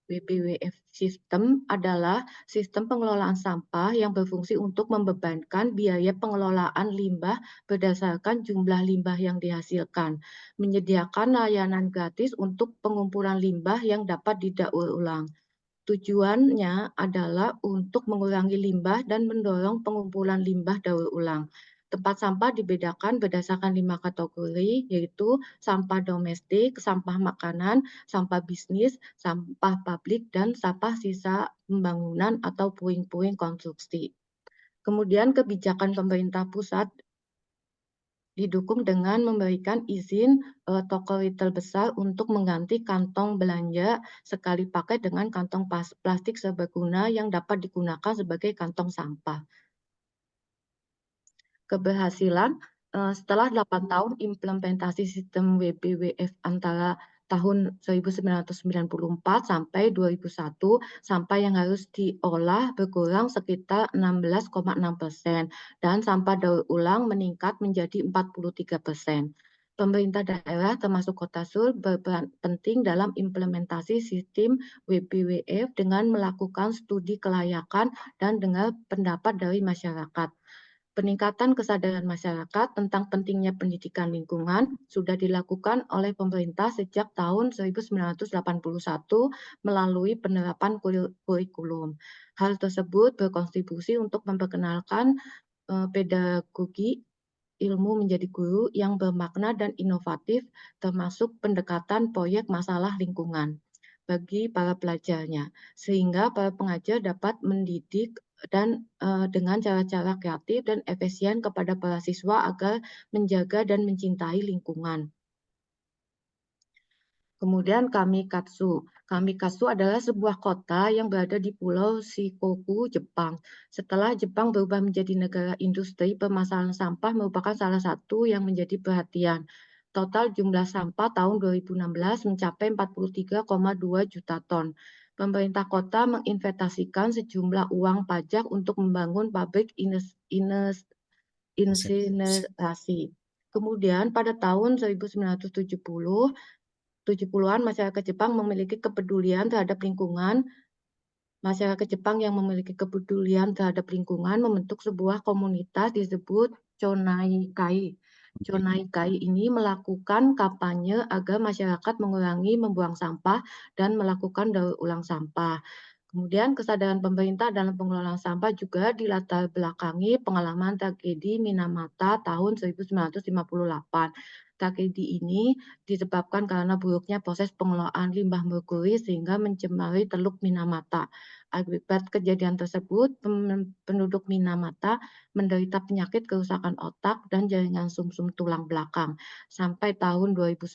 WBWF System adalah sistem pengelolaan sampah yang berfungsi untuk membebankan biaya pengelolaan limbah berdasarkan jumlah limbah yang dihasilkan, menyediakan layanan gratis untuk pengumpulan limbah yang dapat didaur ulang. Tujuannya adalah untuk mengurangi limbah dan mendorong pengumpulan limbah daur ulang. Tempat sampah dibedakan berdasarkan 5 kategori, yaitu sampah domestik, sampah makanan, sampah bisnis, sampah publik, dan sampah sisa pembangunan atau puing-puing konstruksi. Kemudian kebijakan pemerintah pusat didukung dengan memberikan izin toko retail besar untuk mengganti kantong belanja sekali pakai dengan kantong plastik serbaguna yang dapat digunakan sebagai kantong sampah. Keberhasilan setelah 8 tahun implementasi sistem WBWF antara tahun 1994 sampai 2001, sampah yang harus diolah berkurang sekitar 16,6% dan sampah daur ulang meningkat menjadi 43%. Pemerintah daerah termasuk Kota Seoul berperan penting dalam implementasi sistem WBWF dengan melakukan studi kelayakan dan dengar pendapat dari masyarakat. Peningkatan kesadaran masyarakat tentang pentingnya pendidikan lingkungan sudah dilakukan oleh pemerintah sejak tahun 1981 melalui penerapan kurikulum. Hal tersebut berkontribusi untuk memperkenalkan pedagogi ilmu menjadi guru yang bermakna dan inovatif, termasuk pendekatan proyek masalah lingkungan bagi para pelajarnya, sehingga para pengajar dapat mendidik dengan cara-cara kreatif dan efisien kepada para siswa agar menjaga dan mencintai lingkungan. Kemudian Kamikatsu. Kamikatsu adalah sebuah kota yang berada di Pulau Shikoku, Jepang. Setelah Jepang berubah menjadi negara industri, permasalahan sampah merupakan salah satu yang menjadi perhatian. Total jumlah sampah tahun 2016 mencapai 43,2 juta ton. Pemerintah kota menginvestasikan sejumlah uang pajak untuk membangun pabrik insinerasi. Kemudian pada tahun 1970-an masyarakat Jepang memiliki kepedulian terhadap lingkungan. Masyarakat Jepang yang memiliki kepedulian terhadap lingkungan membentuk sebuah komunitas disebut Chonaikai. Chonaikai ini melakukan kampanye agar masyarakat mengurangi membuang sampah dan melakukan daur ulang sampah. Kemudian kesadaran pemerintah dalam pengelolaan sampah juga dilatar belakangi pengalaman tragedi Minamata tahun 1958. Tragedi ini disebabkan karena buruknya proses pengelolaan limbah merkuri sehingga mencemari Teluk Minamata. Akibat kejadian tersebut, penduduk Minamata menderita penyakit kerusakan otak dan jaringan sumsum tulang belakang. Sampai tahun 2001,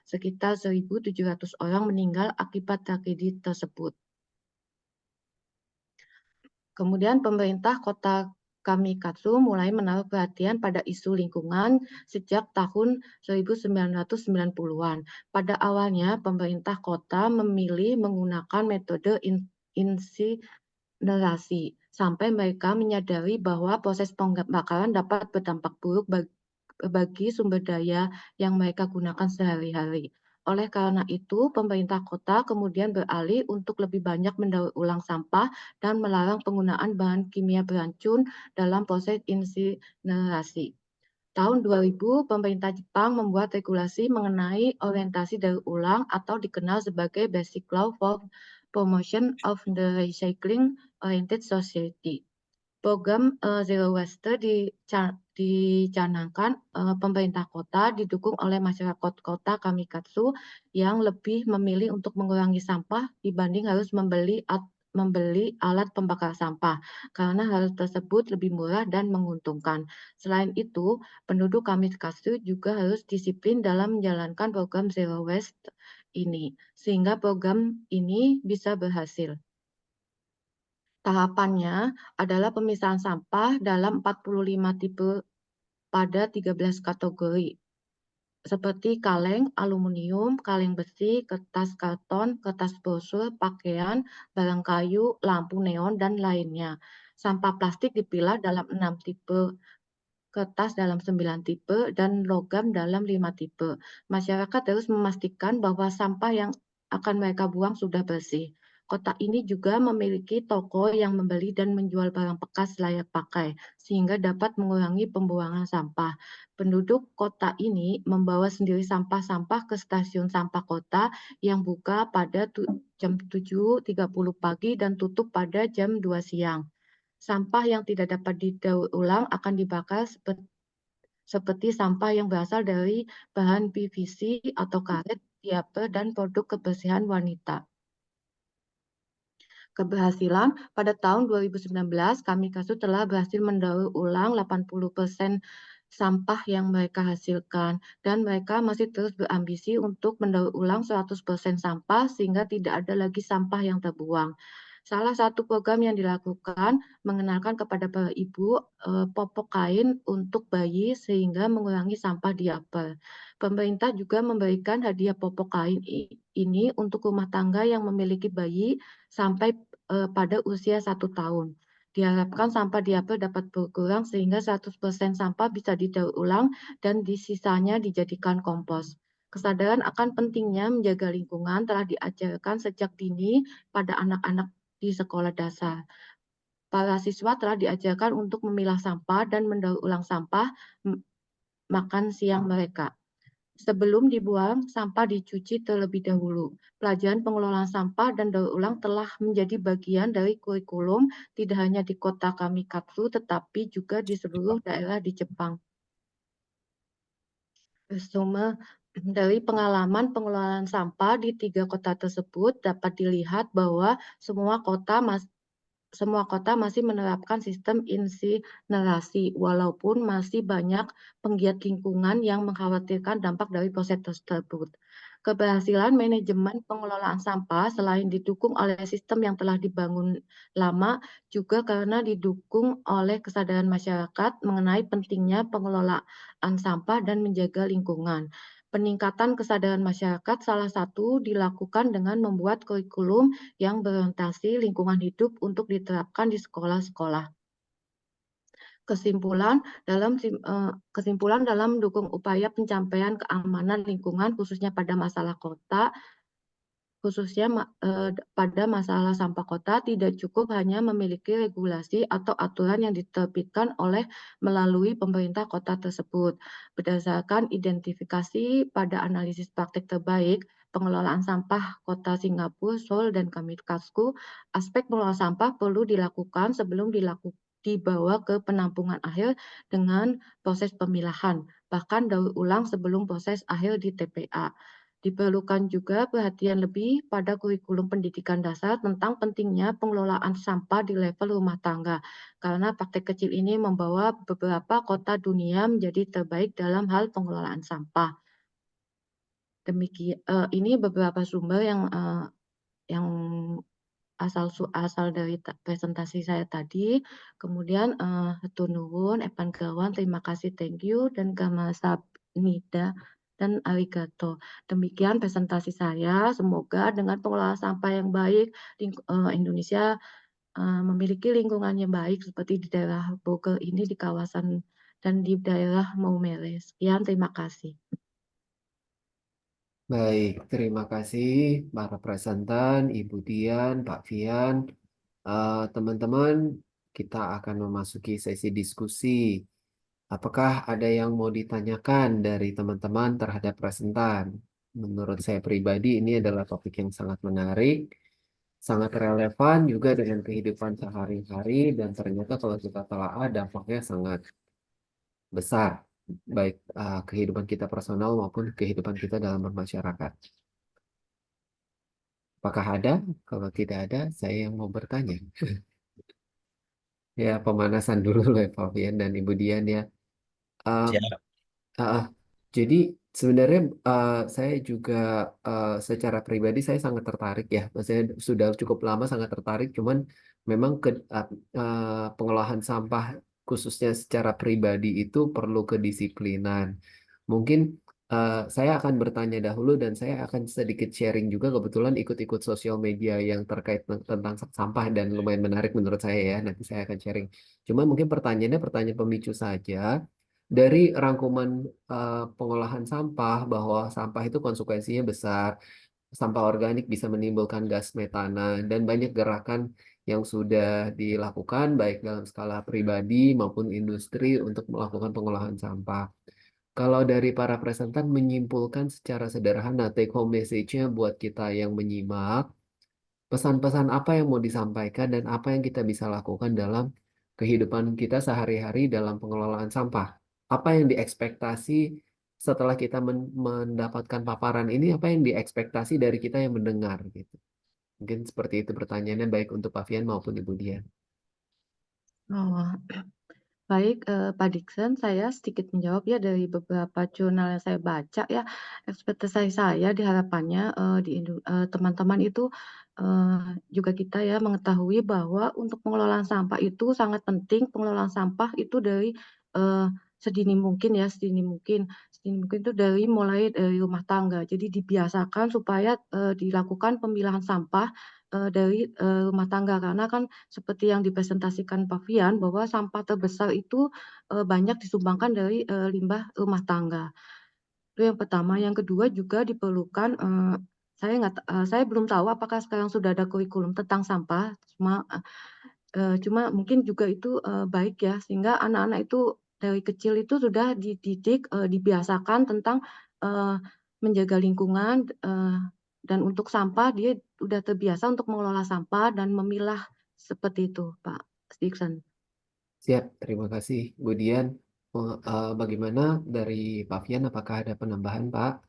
sekitar 1.700 orang meninggal akibat tragedi tersebut. Kemudian pemerintah kota Kamikatsu mulai menaruh perhatian pada isu lingkungan sejak tahun 1990-an. Pada awalnya, pemerintah kota memilih menggunakan metode insinerasi sampai mereka menyadari bahwa proses pembakaran dapat berdampak buruk bagi sumber daya yang mereka gunakan sehari-hari. Oleh karena itu, pemerintah kota kemudian beralih untuk lebih banyak mendaur ulang sampah dan melarang penggunaan bahan kimia beracun dalam proses insinerasi. Tahun 2000, pemerintah Jepang membuat regulasi mengenai orientasi daur ulang atau dikenal sebagai Basic Law for Promotion of the Recycling Oriented Society. Program Zero Waste dicanangkan pemerintah kota didukung oleh masyarakat kota Kamikatsu yang lebih memilih untuk mengurangi sampah dibanding harus membeli alat pembakar sampah karena hal tersebut lebih murah dan menguntungkan. Selain itu, penduduk Kamikatsu juga harus disiplin dalam menjalankan program Zero Waste ini sehingga program ini bisa berhasil. Tahapannya adalah pemisahan sampah dalam 45 tipe pada 13 kategori, seperti kaleng, aluminium, kaleng besi, kertas karton, kertas brosur, pakaian, barang kayu, lampu neon, dan lainnya. Sampah plastik dipilah dalam 6 tipe, kertas dalam 9 tipe, dan logam dalam 5 tipe. Masyarakat harus memastikan bahwa sampah yang akan mereka buang sudah bersih. Kota ini juga memiliki toko yang membeli dan menjual barang bekas layak pakai, sehingga dapat mengurangi pembuangan sampah. Penduduk kota ini membawa sendiri sampah-sampah ke stasiun sampah kota yang buka pada jam 7.30 pagi dan tutup pada jam 2 siang. Sampah yang tidak dapat didaur ulang akan dibakar seperti sampah yang berasal dari bahan PVC atau karet, diaper, dan produk kebersihan wanita. Keberhasilan pada tahun 2019, Kamikatsu telah berhasil mendaur ulang 80% sampah yang mereka hasilkan dan mereka masih terus berambisi untuk mendaur ulang 100% sampah sehingga tidak ada lagi sampah yang terbuang. Salah satu program yang dilakukan mengenalkan kepada para ibu popok kain untuk bayi sehingga mengurangi sampah diaper. Pemerintah juga memberikan hadiah popok kain ini untuk rumah tangga yang memiliki bayi sampai pada usia 1 tahun. Diharapkan sampah diaper dapat berkurang sehingga 100% sampah bisa didaur ulang dan sisanya dijadikan kompos. Kesadaran akan pentingnya menjaga lingkungan telah diajarkan sejak dini pada anak-anak di sekolah dasar. Para siswa telah diajarkan untuk memilah sampah dan mendaur ulang sampah makan siang mereka. Sebelum dibuang, sampah dicuci terlebih dahulu. Pelajaran pengelolaan sampah dan daur ulang telah menjadi bagian dari kurikulum tidak hanya di kota Kamikatsu, tetapi juga di seluruh daerah di Jepang. Resume dari pengalaman pengelolaan sampah di 3 kota tersebut dapat dilihat bahwa semua kota semua kota masih menerapkan sistem insinerasi, walaupun masih banyak penggiat lingkungan yang mengkhawatirkan dampak dari proses tersebut. Keberhasilan manajemen pengelolaan sampah selain didukung oleh sistem yang telah dibangun lama, juga karena didukung oleh kesadaran masyarakat mengenai pentingnya pengelolaan sampah dan menjaga lingkungan. Peningkatan kesadaran masyarakat salah satu dilakukan dengan membuat kurikulum yang berorientasi lingkungan hidup untuk diterapkan di sekolah-sekolah. Kesimpulan dalam mendukung upaya pencapaian keamanan lingkungan khususnya pada masalah kota, pada masalah sampah kota, tidak cukup hanya memiliki regulasi atau aturan yang diterbitkan oleh melalui pemerintah kota tersebut. Berdasarkan identifikasi pada analisis praktik terbaik pengelolaan sampah kota Singapura, Seoul, dan Kamikatsu, aspek pengelolaan sampah perlu dilakukan sebelum dibawa ke penampungan akhir dengan proses pemilahan, bahkan daur ulang sebelum proses akhir di TPA. Diperlukan juga perhatian lebih pada kurikulum pendidikan dasar tentang pentingnya pengelolaan sampah di level rumah tangga, karena praktek kecil ini membawa beberapa kota dunia menjadi terbaik dalam hal pengelolaan sampah. Ini beberapa sumber yang asal dari presentasi saya tadi. Kemudian hatur nuhun, Epan Gawan, terima kasih, thank you, dan Kamsahamnida dan arigato. Demikian presentasi saya. Semoga dengan pengelolaan sampah yang baik, Indonesia memiliki lingkungan yang baik seperti di daerah Bogor ini, di kawasan dan di daerah Maumere. Sekian, terima kasih. Baik, terima kasih para presentan, Ibu Dian, Pak Fian. Teman-teman, kita akan memasuki sesi diskusi. Apakah ada yang mau ditanyakan dari teman-teman terhadap presentan? Menurut saya pribadi, ini adalah topik yang sangat menarik, sangat relevan juga dengan kehidupan sehari-hari, dan ternyata kalau kita telaah dampaknya sangat besar, baik kehidupan kita personal maupun kehidupan kita dalam bermasyarakat. Apakah ada? Kalau tidak ada, saya yang mau bertanya. Ya, pemanasan dulu lah Pak Fian dan Ibu Dian ya. Um, Siap. ah, jadi sebenarnya saya juga secara pribadi saya sangat tertarik ya. Maksudnya sudah cukup lama sangat tertarik. Cuman memang pengolahan sampah khususnya secara pribadi itu perlu kedisiplinan. Mungkin saya akan bertanya dahulu dan saya akan sedikit sharing juga kebetulan ikut-ikut sosial media yang terkait tentang sampah dan lumayan menarik menurut saya ya. Nanti saya akan sharing. Cuma mungkin pertanyaannya pertanyaan pemicu saja. Dari rangkuman pengolahan sampah bahwa sampah itu konsekuensinya besar, sampah organik bisa menimbulkan gas metana dan banyak gerakan yang sudah dilakukan baik dalam skala pribadi maupun industri untuk melakukan pengolahan sampah. Kalau dari para presentan menyimpulkan secara sederhana take home message-nya buat kita yang menyimak, pesan-pesan apa yang mau disampaikan dan apa yang kita bisa lakukan dalam kehidupan kita sehari-hari dalam pengelolaan sampah. Apa yang diekspektasi setelah kita mendapatkan paparan ini, apa yang diekspektasi dari kita yang mendengar gitu. Mungkin seperti itu pertanyaannya baik untuk Pak Fian maupun Ibu Dian. Oh, baik, Pak Dikson, saya sedikit menjawab ya dari beberapa jurnal yang saya baca ya. Ekspektasi saya diharapannya teman-teman itu juga kita ya mengetahui bahwa untuk pengelolaan sampah itu sangat penting. Pengelolaan sampah itu dari eh, sedini mungkin ya, sedini mungkin itu mulai dari rumah tangga. Jadi dibiasakan supaya dilakukan pemilahan sampah dari rumah tangga, karena kan seperti yang dipresentasikan Pak Fian bahwa sampah terbesar itu banyak disumbangkan dari limbah rumah tangga. Itu yang pertama. Yang kedua juga diperlukan, saya belum tahu apakah sekarang sudah ada kurikulum tentang sampah, cuma mungkin juga itu baik ya, sehingga anak-anak itu dari kecil itu sudah dididik, dibiasakan tentang eh, menjaga lingkungan, dan untuk sampah dia sudah terbiasa untuk mengelola sampah dan memilah, seperti itu, Pak Dikson. Siap, terima kasih Bu Dian. Bagaimana dari Pak Fian, apakah ada penambahan Pak?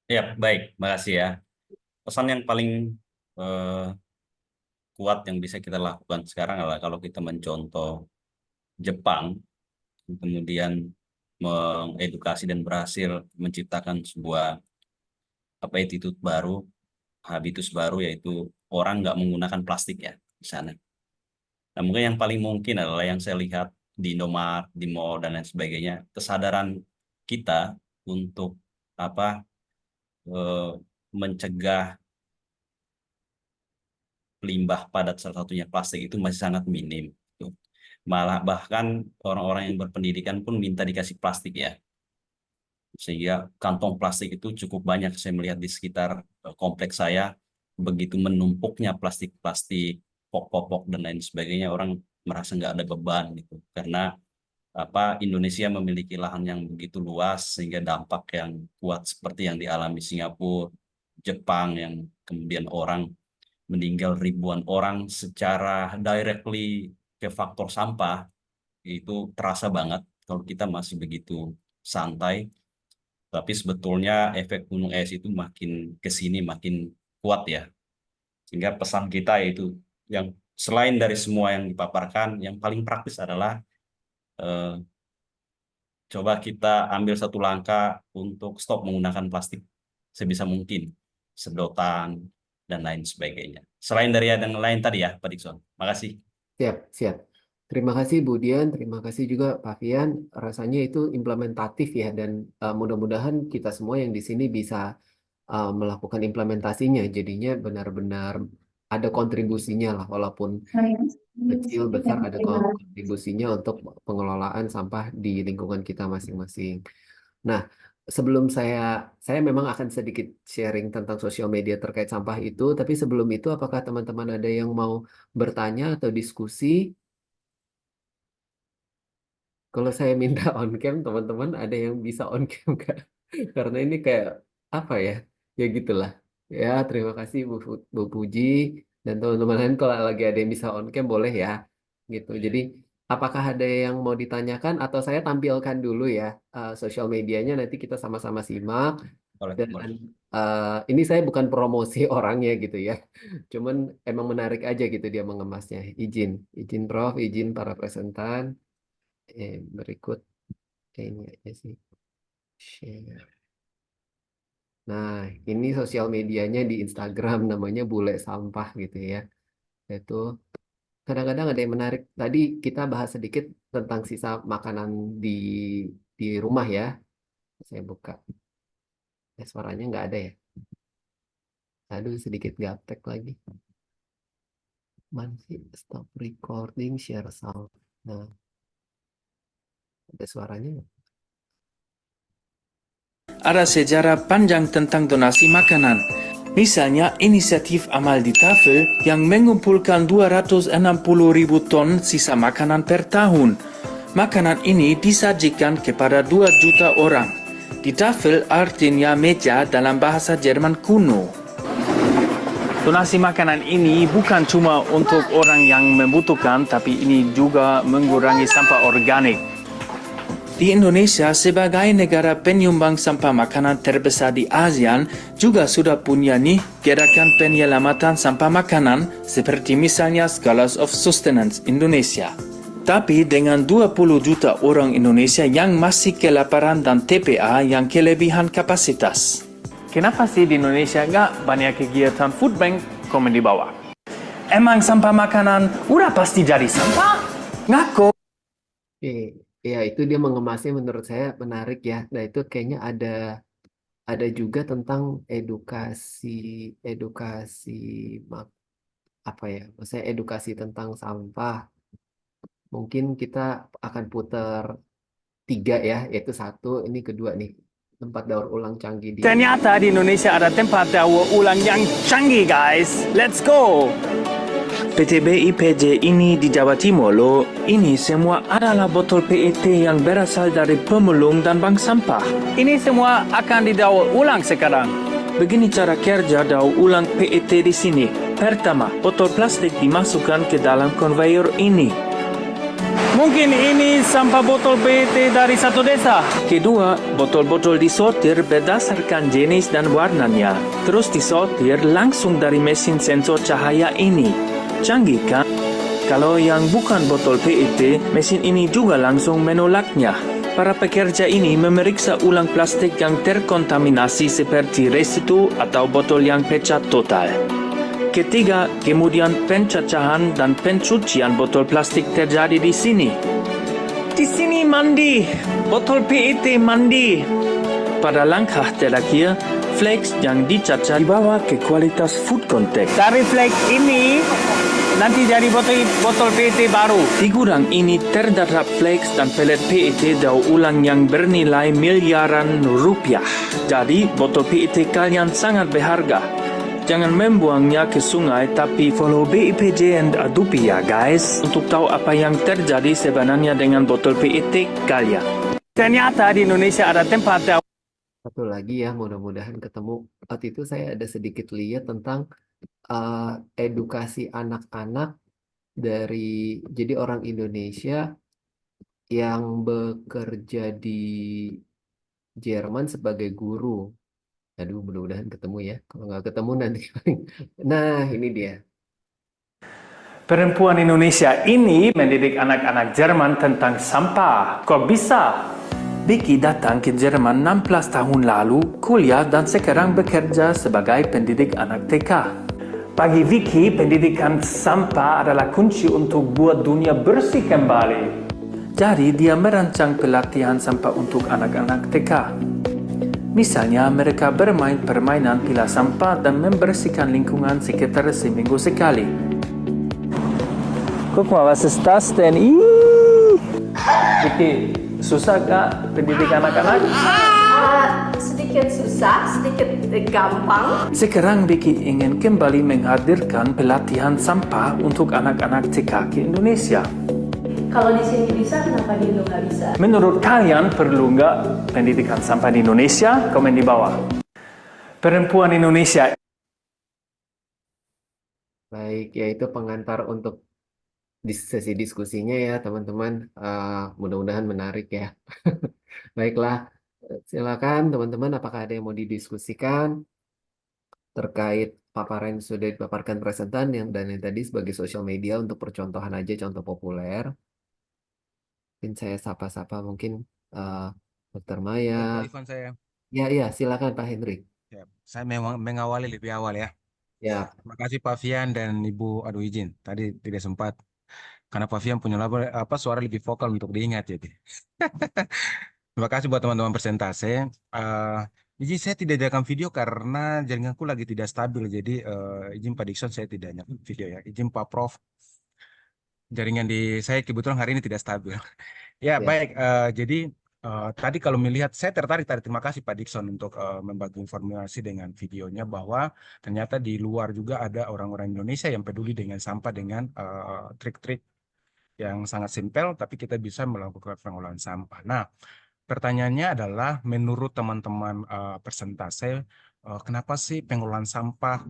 Ya, baik. Makasih ya. Pesan yang paling eh, kuat yang bisa kita lakukan sekarang adalah kalau kita mencontoh Jepang, kemudian mengedukasi dan berhasil menciptakan sebuah attitude baru, habitus baru, yaitu orang nggak menggunakan plastik ya di sana. Nah, mungkin yang paling mungkin adalah yang saya lihat di Indomaret, di mall dan lain sebagainya, kesadaran kita untuk eh, mencegah limbah padat, salah satunya plastik, itu masih sangat minim. Gitu. Malah bahkan orang-orang yang berpendidikan pun minta dikasih plastik ya. Sehingga kantong plastik itu cukup banyak saya melihat di sekitar kompleks saya. Begitu menumpuknya plastik-plastik, popok dan lain sebagainya, orang merasa nggak ada beban gitu. Karena Indonesia memiliki lahan yang begitu luas sehingga dampak yang kuat seperti yang dialami Singapura, Jepang, yang kemudian orang meninggal ribuan orang secara directly ke faktor sampah, itu terasa banget kalau kita masih begitu santai. Tapi sebetulnya efek gunung es itu makin ke sini makin kuat ya. Sehingga pesan kita yaitu yang selain dari semua yang dipaparkan, yang paling praktis adalah eh, coba kita ambil satu langkah untuk stop menggunakan plastik sebisa mungkin, sedotan dan lain sebagainya. Selain dari yang lain tadi ya, Pak Dikson. Makasih. Siap, siap. Terima kasih Bu Dian, terima kasih juga Pak Fian. Rasanya itu implementatif ya, dan mudah-mudahan kita semua yang di sini bisa melakukan implementasinya. Jadinya benar-benar ada kontribusinya lah, walaupun kecil besar ada kontribusinya untuk pengelolaan sampah di lingkungan kita masing-masing. Nah, sebelum saya memang akan sedikit sharing tentang sosial media terkait sampah itu, tapi sebelum itu apakah teman-teman ada yang mau bertanya atau diskusi? Kalau saya minta on cam, teman-teman ada yang bisa on cam nggak? Karena ini kayak apa ya? Ya gitulah. Ya, terima kasih Bu Puji dan teman-teman lain, kalau lagi ada yang bisa on cam boleh ya. Gitu. Jadi apakah ada yang mau ditanyakan atau saya tampilkan dulu ya sosial medianya, nanti kita sama-sama simak. Boleh, Dan boleh. ini saya bukan promosi orangnya gitu ya. Cuman emang menarik aja gitu dia mengemasnya. Izin Prof, izin para presentan. Berikut ini aja sih. Share. Nah, ini sosial medianya di Instagram namanya Bule Sampah gitu ya. Itu kadang-kadang ada yang menarik. Tadi kita bahas sedikit tentang sisa makanan di rumah ya. Saya buka. Suaranya nggak ada ya. Aduh, sedikit gaptek lagi. Mana sih? Stop recording, share sound. Nah, ada suaranya nggak? Ada sejarah panjang tentang donasi makanan. Misalnya inisiatif Amal di Tafel yang mengumpulkan 260.000 ton sisa makanan per tahun. Makanan ini disajikan kepada 2 juta orang. Di Tafel artinya meja dalam bahasa Jerman kuno. Donasi makanan ini bukan cuma untuk orang yang membutuhkan, tapi ini juga mengurangi sampah organik. Di Indonesia, sebagai negara penyumbang sampah makanan terbesar di ASEAN, juga sudah punya nih gerakan penyelamatan sampah makanan, seperti misalnya Scholars of Sustenance Indonesia. Tapi dengan 20 juta orang Indonesia yang masih kelaparan dan TPA yang kelebihan kapasitas. Kenapa sih di Indonesia nggak banyak kegiatan food bank komen di bawah? Emang sampah makanan udah pasti jadi sampah? Ngaku. Ya, itu dia mengemasnya menurut saya menarik ya. Nah, itu kayaknya ada juga tentang edukasi apa ya? Maksudnya edukasi tentang sampah. Mungkin kita akan putar 3 ya, yaitu 1, ini kedua nih, tempat daur ulang canggih di. Ternyata di Indonesia ada tempat daur ulang yang canggih, guys. Let's go! PTB IPJ ini di Jawa Timur loh. Ini semua adalah botol PET yang berasal dari pemulung dan bank sampah. Ini semua akan didaur ulang sekarang. Begini cara kerja daur ulang PET di sini. Pertama, botol plastik dimasukkan ke dalam konveyor ini. Mungkin ini sampah botol PET dari satu desa. Kedua, botol-botol disortir berdasarkan jenis dan warnanya. Terus disortir langsung dari mesin sensor cahaya ini. Canggih kan? Kalau yang bukan botol PET, mesin ini juga langsung menolaknya. Para pekerja ini memeriksa ulang plastik yang terkontaminasi seperti residu atau botol yang pecah total. Ketiga, kemudian pencacahan dan pencucian botol plastik terjadi di sini. Di sini mandi, botol PET mandi. Pada langkah terakhir, flakes yang dicacah dibawa ke kualitas food contact. Dari flakes ini nanti jadi botol PET baru. Di gudang ini terdapat flakes dan pelet PET daur ulang yang bernilai miliaran rupiah. Jadi botol PET kalian sangat berharga. Jangan membuangnya ke sungai, tapi follow BIPJ and Adupi ya guys, untuk tahu apa yang terjadi sebenarnya dengan botol PET kalian. Ternyata di Indonesia ada tempat yang Satu lagi ya, mudah-mudahan ketemu. Waktu itu saya ada sedikit lihat tentang edukasi anak-anak jadi orang Indonesia yang bekerja di Jerman sebagai guru. Aduh, mudah-mudahan ketemu ya. Kalau nggak ketemu nanti. Nah, ini dia. perempuan Indonesia ini mendidik anak-anak Jerman tentang sampah. Kok bisa? Vicky datang ke Jerman 16 tahun lalu, kuliah dan sekarang bekerja sebagai pendidik anak TK. Bagi Vicky, pendidikan sampah adalah kunci untuk buat dunia bersih kembali. Jadi dia merancang pelatihan sampah untuk anak-anak TK. Misalnya mereka bermain permainan pilah sampah dan membersihkan lingkungan sekitar seminggu sekali. Guck mal, was ist das denn? Vicky, susah gak pendidik anak-anak? Sedikit susah, sedikit gampang. Sekarang Vicky ingin kembali menghadirkan pelatihan sampah untuk anak-anak TK ke Indonesia. Kalau di sini bisa, kenapa di Indo nggak bisa? Menurut kalian perlu nggak pendidikan sampah di Indonesia? Komen di bawah. Perempuan Indonesia. Baik, yaitu pengantar untuk sesi diskusinya ya teman-teman. Mudah-mudahan menarik ya. Baiklah, silakan teman-teman. Apakah ada yang mau didiskusikan terkait paparan yang sudah dipaparkan presentan yang tadi sebagai sosial media untuk percontohan aja, contoh populer. Mungkin saya sapa-sapa mungkin Dr. Maya. Pak Ivan saya. Ya, silakan Pak Hendrik. Ya, saya memang mengawali lebih awal ya. Ya, Terima kasih Pak Fian dan Ibu. Aduh izin, tadi tidak sempat karena Pak Fian punya suara lebih vokal untuk diingat jadi. Terima kasih buat teman-teman persentase. Izin saya tidak jadikan video karena jaringanku lagi tidak stabil. Jadi izin Pak Dikson saya tidak nyalakan video ya. Izin Pak Prof. Jaringan di saya kebetulan hari ini tidak stabil. Ya, baik. Jadi tadi kalau melihat, saya tertarik tadi. Terima kasih Pak Dikson untuk membagi informasi dengan videonya bahwa ternyata di luar juga ada orang-orang Indonesia yang peduli dengan sampah dengan trik-trik yang sangat simpel, tapi kita bisa melakukan pengolahan sampah. Nah, pertanyaannya adalah menurut teman-teman persentase, kenapa sih pengolahan sampah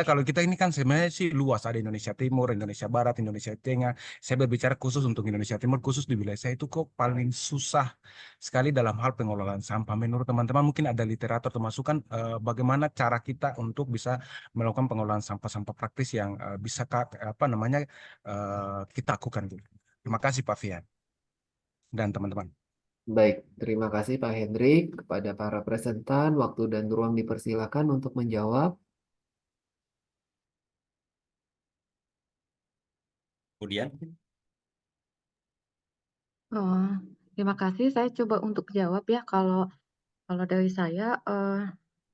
kalau kita ini kan sebenarnya sih luas, ada Indonesia Timur, Indonesia Barat, Indonesia Tengah. Saya berbicara khusus untuk Indonesia Timur, khusus di wilayah saya itu kok paling susah sekali dalam hal pengelolaan sampah. Menurut teman-teman mungkin ada literatur atau masukan bagaimana cara kita untuk bisa melakukan pengelolaan sampah-sampah praktis yang bisa kita lakukan. Terima kasih Pak Fian dan teman-teman. baik. Terima kasih Pak Hendrik. Kepada para presentan, waktu dan ruang dipersilakan untuk menjawab. Kemudian, Terima kasih. Saya coba untuk jawab ya. Kalau dari saya,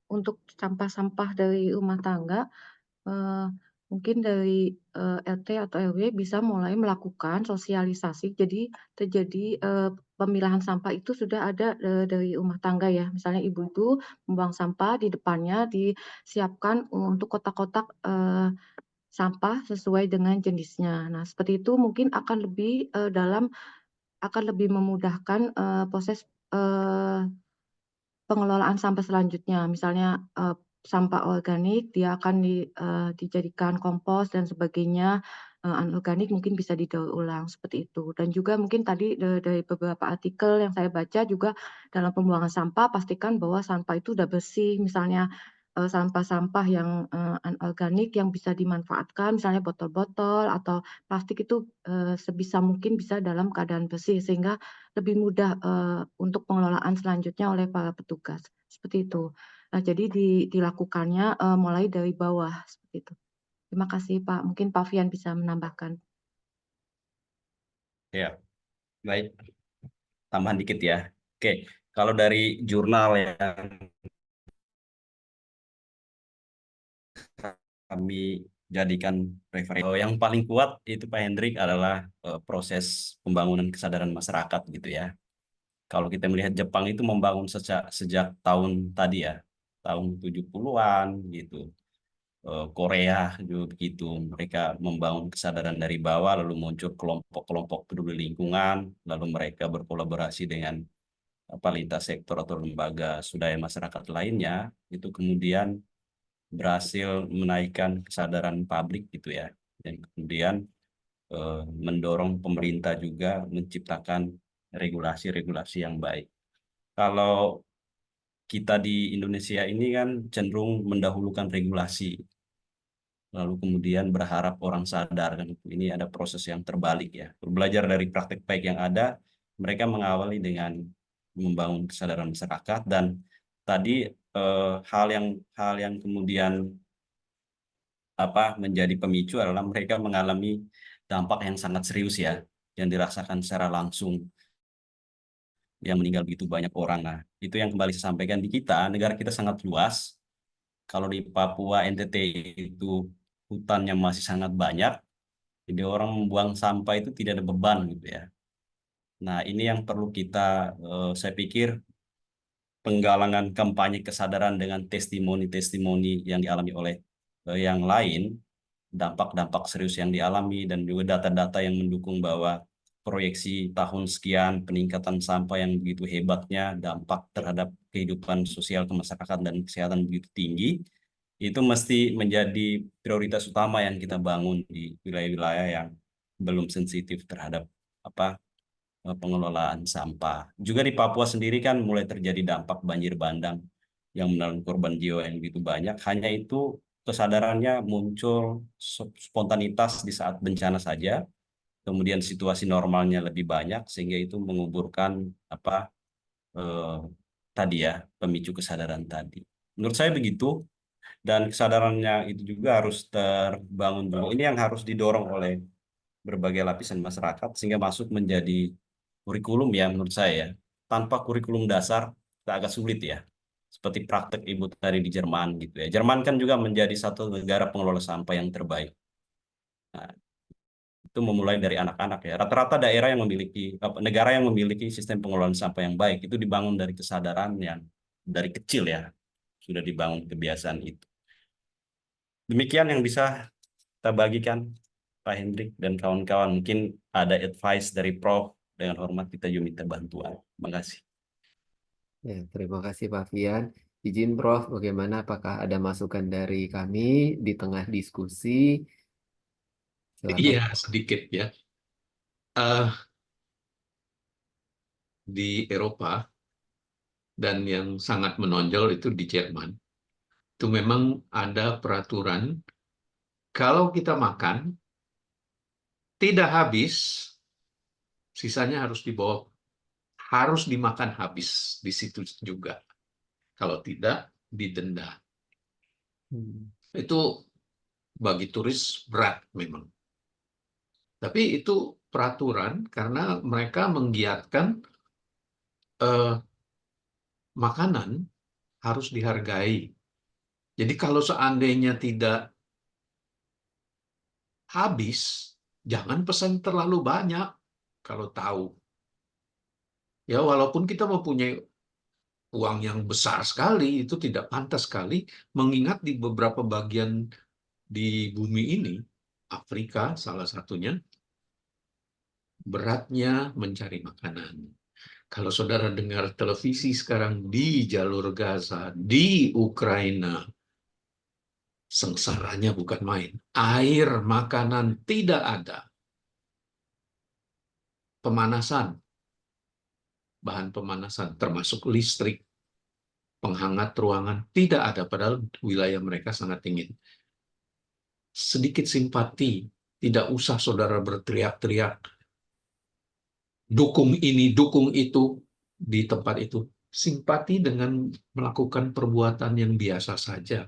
untuk sampah-sampah dari rumah tangga, mungkin dari RT atau RW bisa mulai melakukan sosialisasi. Jadi terjadi pemilahan sampah itu sudah ada dari rumah tangga ya. Misalnya ibu-ibu membuang sampah di depannya disiapkan untuk kotak-kotak sampah sesuai dengan jenisnya. Nah, seperti itu mungkin akan lebih memudahkan proses pengelolaan sampah selanjutnya. Misalnya sampah organik dia akan dijadikan kompos dan sebagainya. Anorganik mungkin bisa didaur ulang seperti itu. Dan juga mungkin tadi dari beberapa artikel yang saya baca juga dalam pembuangan sampah pastikan bahwa sampah itu sudah bersih. Misalnya sampah-sampah yang anorganik yang bisa dimanfaatkan, misalnya botol-botol atau plastik itu sebisa mungkin bisa dalam keadaan bersih sehingga lebih mudah untuk pengelolaan selanjutnya oleh para petugas. Seperti itu. Nah, jadi dilakukannya mulai dari bawah seperti itu. Terima kasih Pak. Mungkin Pak Fian bisa menambahkan. Ya, baik. Tambahan dikit ya. Oke, kalau dari jurnal yang kami jadikan referensi, yang paling kuat itu Pak Hendrik adalah proses pembangunan kesadaran masyarakat gitu ya. Kalau kita melihat Jepang itu membangun sejak tahun tadi ya, tahun 70-an gitu. Korea juga begitu. Mereka membangun kesadaran dari bawah, lalu muncul kelompok-kelompok peduli lingkungan, lalu mereka berkolaborasi dengan lintas sektor atau lembaga swadaya masyarakat lainnya, itu kemudian berhasil menaikkan kesadaran publik gitu ya. Dan kemudian mendorong pemerintah juga menciptakan regulasi-regulasi yang baik. Kalau kita di Indonesia ini kan cenderung mendahulukan regulasi, lalu kemudian berharap orang sadar kan. Ini ada proses yang terbalik ya. Belajar dari praktek baik yang ada, mereka mengawali dengan membangun kesadaran masyarakat, dan tadi hal yang kemudian menjadi pemicu adalah mereka mengalami dampak yang sangat serius ya, yang dirasakan secara langsung, yang meninggal begitu banyak orang. Nah, itu yang kembali saya sampaikan, di kita, negara kita sangat luas. Kalau di Papua, NTT itu hutannya masih sangat banyak, jadi orang membuang sampah itu tidak ada beban gitu ya. Nah, ini yang perlu kita, saya pikir, penggalangan kampanye kesadaran dengan testimoni-testimoni yang dialami oleh yang lain, dampak-dampak serius yang dialami, dan juga data-data yang mendukung bahwa proyeksi tahun sekian peningkatan sampah yang begitu hebatnya, dampak terhadap kehidupan sosial kemasyarakatan dan kesehatan begitu tinggi, itu mesti menjadi prioritas utama yang kita bangun di wilayah-wilayah yang belum sensitif terhadap pengelolaan sampah. Juga di Papua sendiri kan mulai terjadi dampak banjir bandang yang menelan korban jiwa yang begitu banyak. Hanya itu kesadarannya muncul spontanitas di saat bencana saja, kemudian situasi normalnya lebih banyak, sehingga itu menguburkan tadi ya, pemicu kesadaran tadi. Menurut saya begitu, dan kesadarannya itu juga harus terbangun dulu. Ini yang harus didorong oleh berbagai lapisan masyarakat sehingga masuk menjadi kurikulum ya, menurut saya ya. Tanpa kurikulum dasar agak sulit ya. Seperti praktek Ibu tadi di Jerman gitu ya. Jerman kan juga menjadi satu negara pengelola sampah yang terbaik. Nah, itu memulai dari anak-anak ya. Rata-rata daerah yang memiliki negara yang memiliki sistem pengelolaan sampah yang baik itu dibangun dari kesadaran yang dari kecil ya. Sudah dibangun kebiasaan itu. Demikian yang bisa kita bagikan, Pak Hendrik dan kawan-kawan. Mungkin ada advice dari Prof. Dengan hormat kita juga minta bantuan. Terima kasih. Ya, terima kasih Pak Fian. Izin Prof, bagaimana? Apakah ada masukan dari kami di tengah diskusi? Silakan. Iya, sedikit ya. Di Eropa, dan yang sangat menonjol itu di Jerman, itu memang ada peraturan, kalau kita makan, tidak habis, sisanya harus dimakan habis di situ juga. Kalau tidak, didenda. Itu bagi turis berat memang. Tapi itu peraturan karena mereka menggiatkan makanan harus dihargai. Jadi kalau seandainya tidak habis, jangan pesan terlalu banyak kalau tahu. Ya, walaupun kita mempunyai uang yang besar sekali, itu tidak pantas sekali, mengingat di beberapa bagian di bumi ini, Afrika salah satunya, beratnya mencari makanan. Kalau saudara dengar televisi sekarang di jalur Gaza, di Ukraina, sengsaranya bukan main. Air, makanan tidak ada. Pemanasan, bahan pemanasan, termasuk listrik, penghangat ruangan, tidak ada, padahal wilayah mereka sangat dingin. Sedikit simpati, tidak usah saudara berteriak-teriak, dukung ini, dukung itu di tempat itu. Simpati dengan melakukan perbuatan yang biasa saja,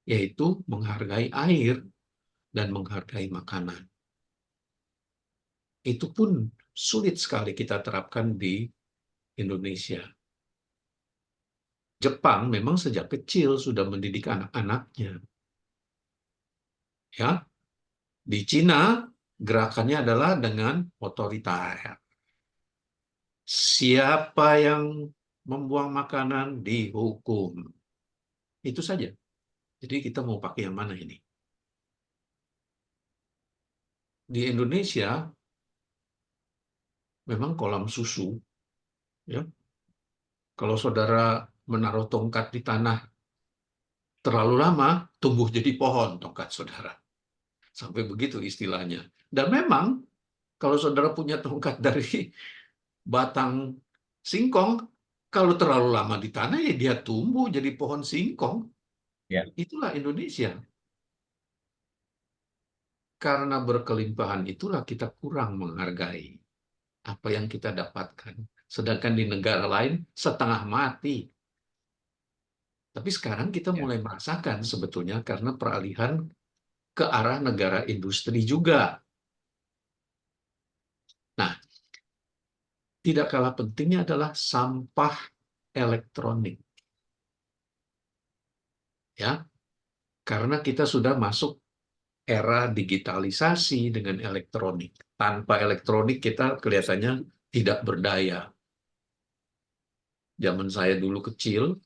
yaitu menghargai air dan menghargai makanan. Itu pun sulit sekali kita terapkan di Indonesia. Jepang memang sejak kecil sudah mendidik anak-anaknya. Ya, di Cina gerakannya adalah dengan otoriter. Siapa yang membuang makanan dihukum. Itu saja. Jadi kita mau pakai yang mana ini? Di Indonesia memang kolam susu, ya. Kalau saudara menaruh tongkat di tanah terlalu lama, tumbuh jadi pohon tongkat saudara. Sampai begitu istilahnya. Dan memang kalau saudara punya tongkat dari batang singkong, kalau terlalu lama di tanah ya dia tumbuh jadi pohon singkong. Ya. Itulah Indonesia. Karena berkelimpahan itulah kita kurang menghargai apa yang kita dapatkan. Sedangkan di negara lain setengah mati. Tapi sekarang kita mulai merasakan sebetulnya karena peralihan ke arah negara industri juga. Nah, tidak kalah pentingnya adalah sampah elektronik. Ya, karena kita sudah masuk era digitalisasi dengan elektronik. Tanpa elektronik kita kelihatannya tidak berdaya. Zaman saya dulu kecil,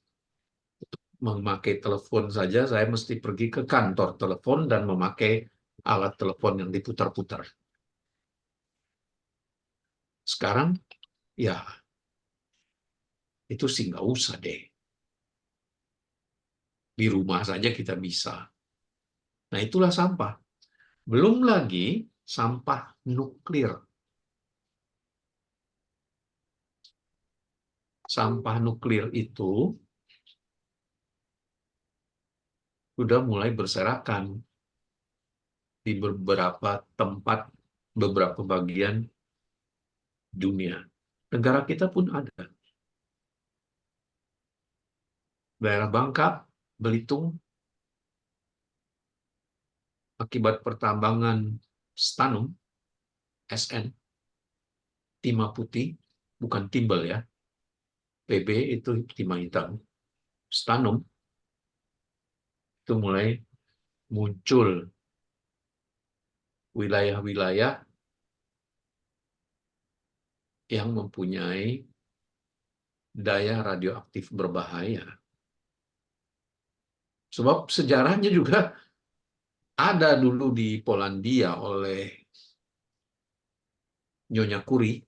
memakai telepon saja, saya mesti pergi ke kantor telepon dan memakai alat telepon yang diputar-putar. Sekarang, ya, itu sih nggak usah deh. Di rumah saja kita bisa. Nah, itulah sampah. Belum lagi sampah nuklir. Sampah nuklir itu sudah mulai berserakan di beberapa tempat, beberapa bagian dunia. Negara kita pun ada. Daerah Bangka, Belitung, akibat pertambangan Stanum, SN, timah putih, bukan timbel ya, PB itu timah hitam, Stanum, itu mulai muncul wilayah-wilayah yang mempunyai daya radioaktif berbahaya. Sebab sejarahnya juga ada dulu di Polandia oleh Nyonya Curie.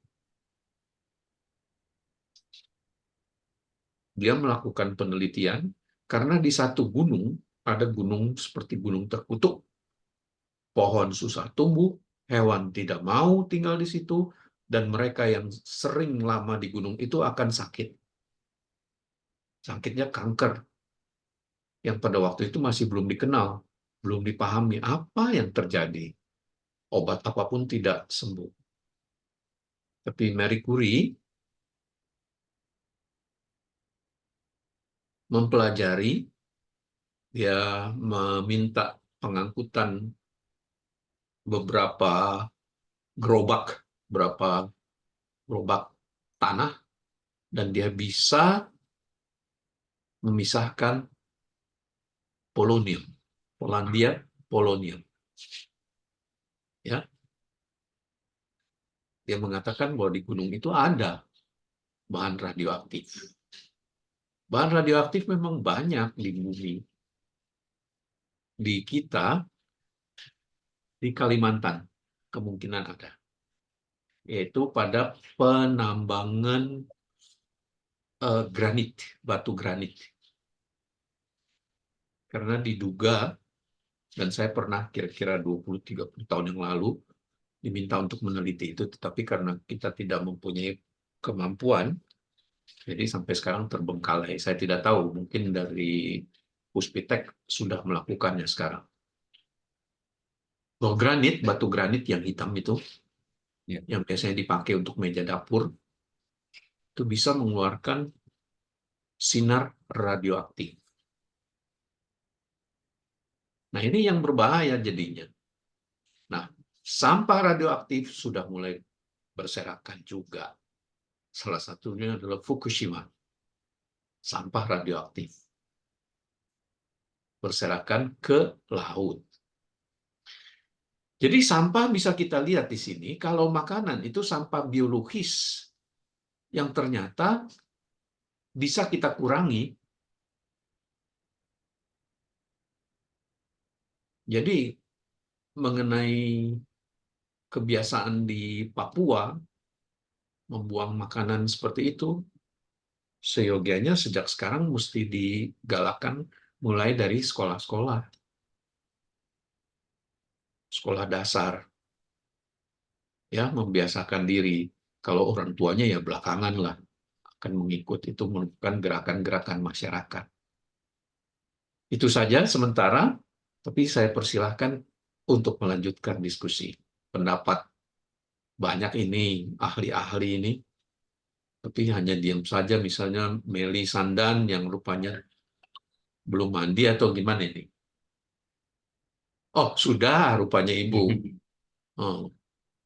Dia melakukan penelitian karena di satu gunung, ada gunung seperti gunung terkutuk, pohon susah tumbuh, hewan tidak mau tinggal di situ, dan mereka yang sering lama di gunung itu akan sakit. Sakitnya kanker, yang pada waktu itu masih belum dikenal, belum dipahami apa yang terjadi. Obat apapun tidak sembuh. Tapi Marie Curie mempelajari, dia meminta pengangkutan beberapa gerobak tanah, dan dia bisa memisahkan polonium, Polandia, polonium. Ya, dia mengatakan bahwa di gunung itu ada bahan radioaktif. Bahan radioaktif memang banyak di bumi. Di kita, di Kalimantan, kemungkinan ada. Yaitu pada penambangan granit, batu granit. Karena diduga, dan saya pernah kira-kira 20-30 tahun yang lalu diminta untuk meneliti itu, tetapi karena kita tidak mempunyai kemampuan, Jadi sampai sekarang terbengkalai. Saya tidak tahu, mungkin dari Puspitek sudah melakukannya sekarang. Loh, granit, batu granit yang hitam itu, Ya. yang biasanya dipakai untuk meja dapur, itu bisa mengeluarkan sinar radioaktif. Nah, ini yang berbahaya jadinya. Nah, sampah radioaktif sudah mulai berserakan juga. Salah satunya adalah Fukushima. Sampah radioaktif berserakan ke laut. Jadi sampah bisa kita lihat di sini, kalau makanan itu sampah biologis yang ternyata bisa kita kurangi. Jadi mengenai kebiasaan di Papua membuang makanan seperti itu, seyogianya sejak sekarang mesti digalakkan mulai dari sekolah-sekolah, sekolah dasar, ya, membiasakan diri. Kalau orang tuanya ya belakangan lah akan mengikut itu, melakukan gerakan-gerakan masyarakat. Itu saja sementara, tapi saya persilahkan untuk melanjutkan diskusi. Pendapat banyak ini, ahli-ahli ini, tapi hanya diam saja, misalnya Meli Sandan yang rupanya belum mandi atau gimana ini? Oh, sudah rupanya Ibu. Oh,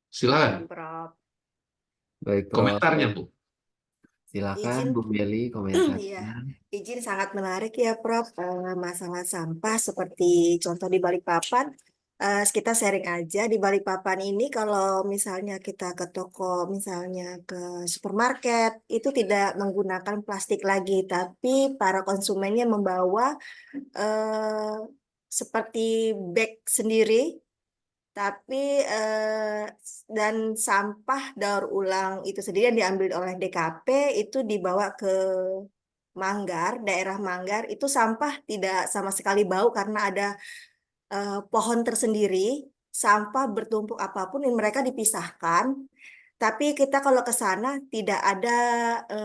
silakan Prof. Baik, Prof. komentarnya, Bu. Silakan Izin, Bu Meli iya, komentarnya. izin sangat menarik ya, Prof. Masalah sampah seperti contoh di Balikpapan. Kita sharing aja di Balikpapan ini kalau misalnya kita ke toko, misalnya ke supermarket, itu tidak menggunakan plastik lagi, tapi para konsumennya membawa eh, seperti bag sendiri, tapi dan sampah daur ulang itu sendiri yang diambil oleh DKP itu dibawa ke Manggar, daerah Manggar, itu sampah tidak sama sekali bau karena ada pohon tersendiri, sampah bertumpuk apapun yang mereka dipisahkan. Tapi kita kalau ke sana tidak ada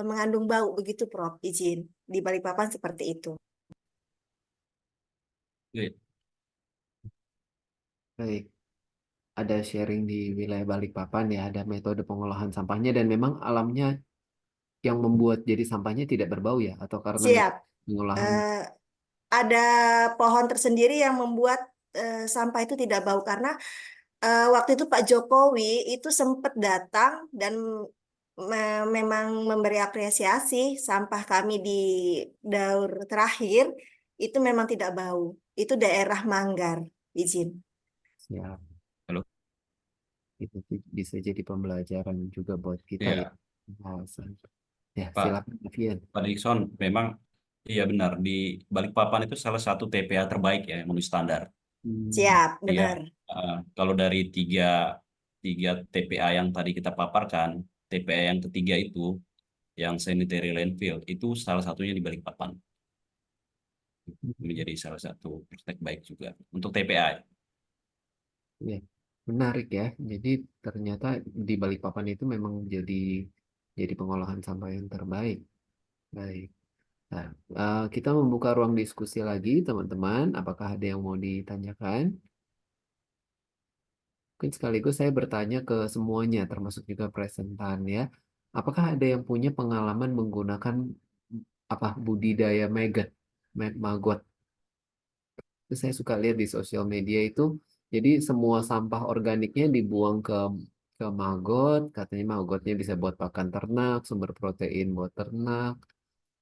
mengandung bau begitu, Prof. Izin di Balikpapan seperti itu. Oke. Baik, ada sharing di wilayah Balikpapan ya, ada metode pengolahan sampahnya dan memang alamnya yang membuat jadi sampahnya tidak berbau ya, atau karena Siap. pengolahan. Ada pohon tersendiri yang membuat sampah itu tidak bau karena waktu itu Pak Jokowi itu sempat datang dan memang memberi apresiasi sampah kami di daur terakhir itu memang tidak bau. Itu daerah Manggar, izin. Siap. Halo. Itu bisa jadi pembelajaran juga buat kita Ya, ya. Bahasan. Ya, Pak, silakan Vivian. Pak Dikson, memang iya benar di Balikpapan itu salah satu TPA terbaik ya yang memenuhi standar. Siap, Iya, benar. kalau dari tiga tiga TPA yang tadi kita paparkan, TPA yang ketiga itu yang sanitary landfill itu salah satunya di Balikpapan, menjadi salah satu praktek baik juga untuk TPA. Ya, menarik ya. Jadi ternyata di Balikpapan itu memang jadi pengolahan sampah yang terbaik. Baik. Nah, kita membuka ruang diskusi lagi, teman-teman. Apakah ada yang mau ditanyakan? Mungkin sekaligus saya bertanya ke semuanya, termasuk juga presentan ya. Apakah ada yang punya pengalaman menggunakan budidaya maggot? Itu saya suka lihat di sosial media itu. Jadi semua sampah organiknya dibuang ke maggot. Katanya maggotnya bisa buat pakan ternak, sumber protein buat ternak,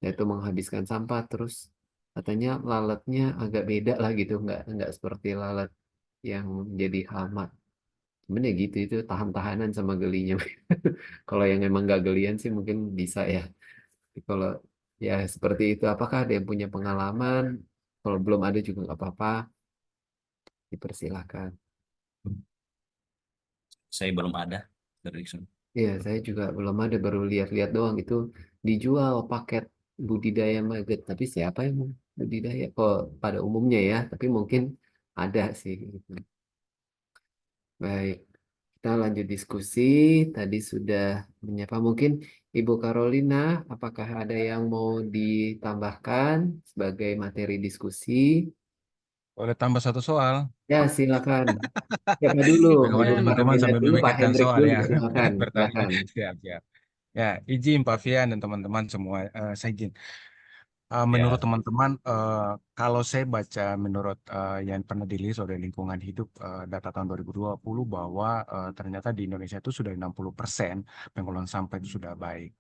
yaitu menghabiskan sampah. Terus katanya lalatnya agak beda lah gitu, nggak seperti lalat yang jadi hama. Cuman ya gitu itu tahan-tahanan sama gelinya. Kalau yang emang nggak gelian sih mungkin bisa ya. Tapi kalau ya seperti itu, apakah ada yang punya pengalaman? Kalau belum ada juga nggak apa-apa, dipersilahkan. Saya belum ada dari Dikson. Ya, saya juga belum ada, baru lihat-lihat doang itu dijual paket budidaya maggot. Tapi siapa yang mau budidaya? Kok pada umumnya ya, tapi mungkin ada sih. Gitu. Baik, kita kita lanjut diskusi. Tadi sudah menyapa mungkin Ibu Carolina, apakah ada yang mau ditambahkan sebagai materi diskusi? Boleh tambah satu soal. Ya, silakan. Siapa dulu? Bagaimana Ibu teman-teman Carolina sambil dulu, Pak memikirkan Hendrik soal dulu, ya silakan, bertanya. silakan. Siap, siap. Ya, izin Pak Fian dan teman-teman semua, saya izin. Menurut Ya, teman-teman, kalau saya baca menurut yang pernah dirilis oleh Lingkungan Hidup data tahun 2020 bahwa ternyata di Indonesia itu sudah 60% pengelolaan sampah itu sudah baik.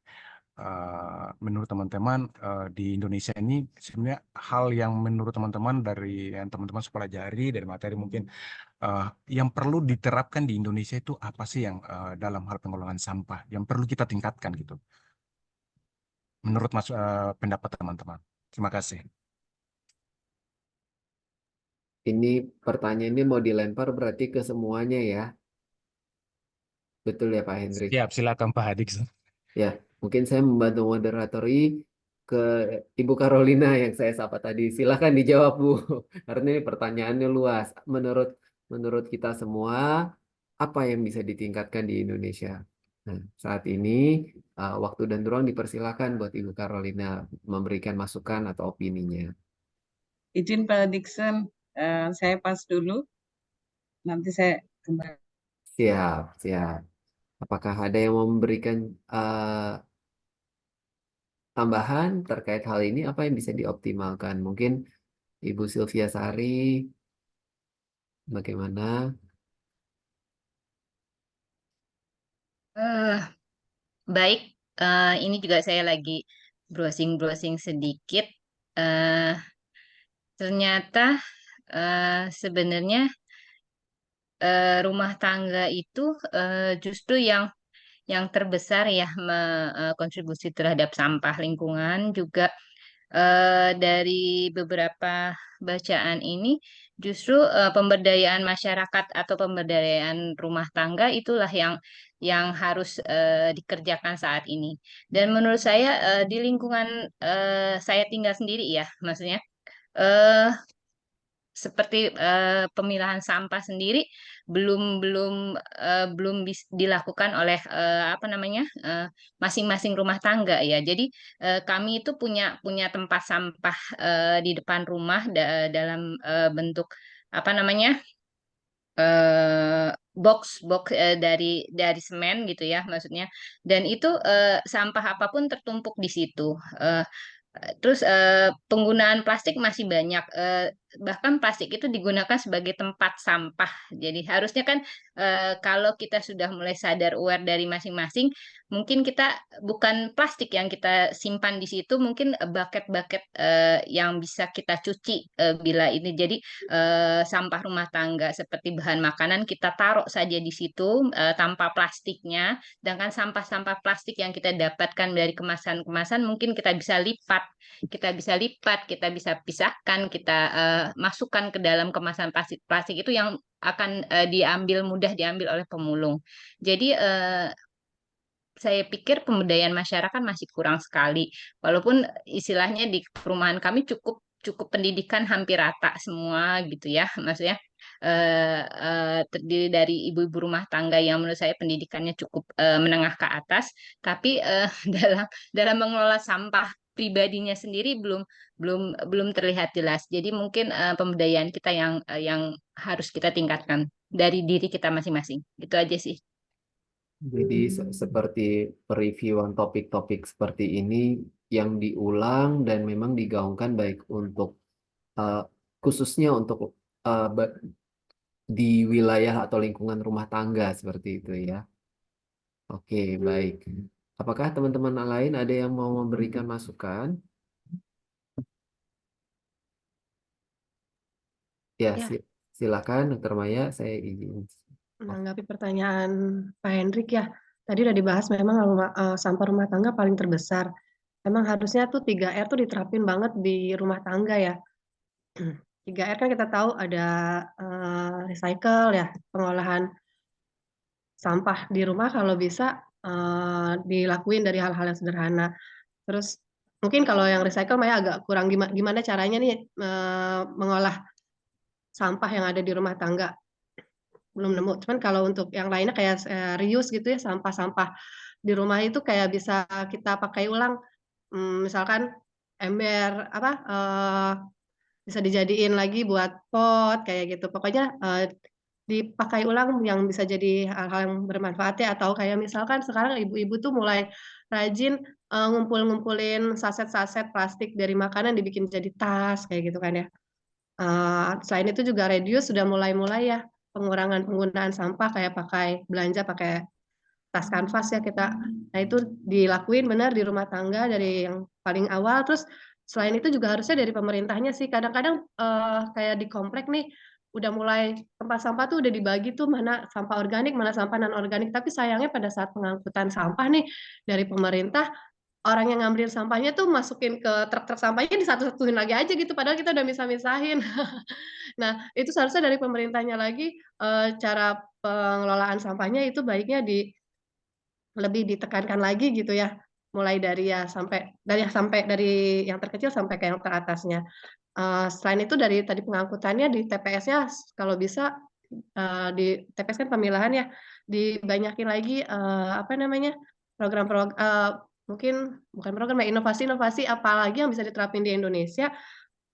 Menurut teman-teman di Indonesia ini sebenarnya hal yang menurut teman-teman dari yang teman-teman pelajari dari materi mungkin yang perlu diterapkan di Indonesia itu apa sih yang dalam hal pengelolaan sampah yang perlu kita tingkatkan gitu menurut pendapat teman-teman. Terima kasih. Ini pertanyaannya mau dilempar berarti ke semuanya ya. Betul ya Pak Hendrik? Siap, silakan Pak Hadik. Ya, mungkin saya membantu moderatori ke Ibu Carolina yang saya sapa tadi. Silakan dijawab Bu, karena ini pertanyaannya luas. Menurut kita semua, apa yang bisa ditingkatkan di Indonesia? Nah, saat ini waktu dan ruang dipersilakan buat Ibu Carolina memberikan masukan atau opininya. Izin Pak Dixon, saya pas dulu, nanti saya kembali. Siap, siap. Apakah ada yang mau memberikan tambahan terkait hal ini? Apa yang bisa dioptimalkan? Mungkin Ibu Sylvia Sari, bagaimana? Eh, Baik, ini juga saya lagi browsing-browsing sedikit. Eh, Ternyata sebenarnya rumah tangga itu justru yang terbesar ya kontribusi terhadap sampah lingkungan juga dari beberapa bacaan ini justru pemberdayaan masyarakat atau pemberdayaan rumah tangga itulah yang harus dikerjakan saat ini. Dan menurut saya di lingkungan saya tinggal sendiri ya, maksudnya eh, seperti pemilahan sampah sendiri belum dilakukan oleh apa namanya masing-masing rumah tangga ya. Jadi kami itu punya tempat sampah di depan rumah dalam bentuk apa namanya box dari semen gitu ya maksudnya. Dan itu sampah apapun tertumpuk di situ. Eh, Terus penggunaan plastik masih banyak, bahkan plastik itu digunakan sebagai tempat sampah. Jadi harusnya kan kalau kita sudah mulai sadar aware dari masing-masing, mungkin kita bukan plastik yang kita simpan di situ, mungkin bucket-bucket yang bisa kita cuci bila ini. Jadi sampah rumah tangga seperti bahan makanan kita taruh saja di situ tanpa plastiknya. Sedangkan sampah-sampah plastik yang kita dapatkan dari kemasan-kemasan mungkin kita bisa lipat, kita bisa pisahkan, kita masukkan ke dalam kemasan plastik-plastik itu yang akan mudah diambil oleh pemulung. Jadi saya pikir pemberdayaan masyarakat masih kurang sekali. Walaupun istilahnya di perumahan kami cukup cukup pendidikan hampir rata semua gitu ya. Maksudnya terdiri dari ibu-ibu rumah tangga yang menurut saya pendidikannya cukup menengah ke atas, tapi dalam mengelola sampah pribadinya sendiri belum belum belum terlihat jelas. Jadi mungkin pemberdayaan kita yang harus kita tingkatkan dari diri kita masing-masing. Itu aja sih. Jadi seperti reviewan topik-topik seperti ini yang diulang dan memang digaungkan baik untuk uh, khususnya untuk uh, ba- di wilayah atau lingkungan rumah tangga seperti itu ya. Oke, baik. Apakah teman-teman lain ada yang mau memberikan masukan? Ya, Ya, silakan Dr. Maya, saya izin. menanggapi pertanyaan Pak Hendrik ya. Tadi udah dibahas memang sampah rumah tangga paling terbesar. Memang harusnya tuh 3R tuh diterapin banget di rumah tangga ya. 3R kan kita tahu ada recycle ya, pengolahan sampah di rumah kalau bisa dilakuin dari hal-hal yang sederhana. Terus mungkin kalau yang recycle Maya agak kurang gimana caranya nih mengolah sampah yang ada di rumah tangga. belum nemu. Cuman kalau untuk yang lainnya kayak reuse gitu ya, sampah-sampah di rumah itu kayak bisa kita pakai ulang. Misalkan ember apa bisa dijadiin lagi buat pot kayak gitu. Pokoknya dipakai ulang yang bisa jadi hal-hal yang bermanfaat ya. Atau kayak misalkan sekarang ibu-ibu tuh mulai rajin ngumpul-ngumpulin saset-saset plastik dari makanan dibikin jadi tas kayak gitu kan ya. Selain itu juga reduce sudah mulai-mulai ya pengurangan penggunaan sampah kayak belanja pakai tas kanvas ya kita. Nah itu dilakuin benar di rumah tangga dari yang paling awal. Terus selain itu juga harusnya dari pemerintahnya sih. Kadang-kadang kayak di komplek nih udah mulai tempat sampah tuh udah dibagi tuh mana sampah organik, mana sampah non organik. Tapi sayangnya pada saat pengangkutan sampah nih dari pemerintah orang yang ngambilin sampahnya tuh masukin ke truk-truk sampahnya disatu-satuin lagi aja gitu padahal kita udah misah-misahin. Nah, itu seharusnya dari pemerintahnya lagi cara pengelolaan sampahnya itu baiknya lebih ditekankan lagi gitu ya. Mulai dari dari yang terkecil sampai ke yang teratasnya. Selain itu dari tadi pengangkutannya di TPS-nya kalau bisa di TPS kan pemilahan ya, dibanyakin lagi apa namanya mungkin bukan program ya inovasi-inovasi apalagi yang bisa diterapin di Indonesia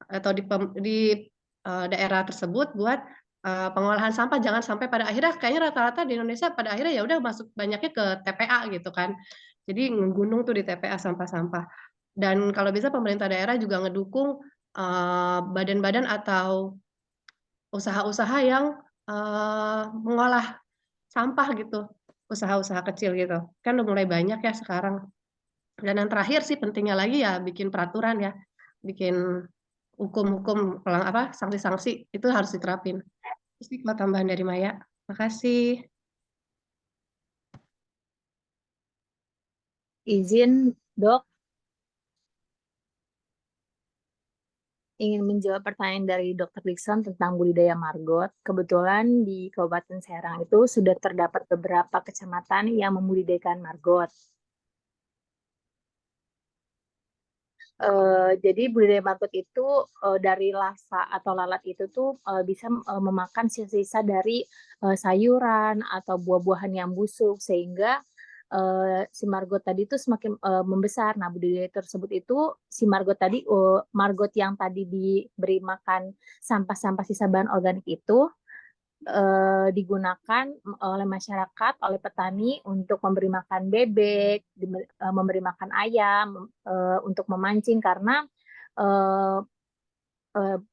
atau di daerah tersebut buat pengolahan sampah jangan sampai pada akhirnya kayaknya rata-rata di Indonesia pada akhirnya ya udah masuk banyaknya ke TPA gitu kan. Jadi ngegunung tuh di TPA sampah-sampah. Dan kalau bisa pemerintah daerah juga ngedukung badan-badan atau usaha-usaha yang mengolah sampah gitu, usaha-usaha kecil gitu. Kan udah mulai banyak ya sekarang. Dan yang terakhir sih pentingnya lagi ya bikin peraturan ya, bikin hukum-hukum sanksi-sanksi itu harus diterapin. Terus ini kalau tambahan dari Maya. Makasih. Izin, Dok, ingin menjawab pertanyaan dari Dr. Dixon tentang budidaya margot. Kebetulan di Kabupaten Serang itu sudah terdapat beberapa kecamatan yang membudidayakan margot. Jadi budidaya margot itu dari lasa atau lalat itu tuh bisa memakan sisa-sisa dari sayuran atau buah-buahan yang busuk sehingga si margot tadi itu semakin membesar. Nah, budidaya tersebut itu si margot tadi margot yang tadi diberi makan sampah-sampah sisa bahan organik itu digunakan oleh masyarakat, oleh petani untuk memberi makan bebek, memberi makan ayam, untuk memancing karena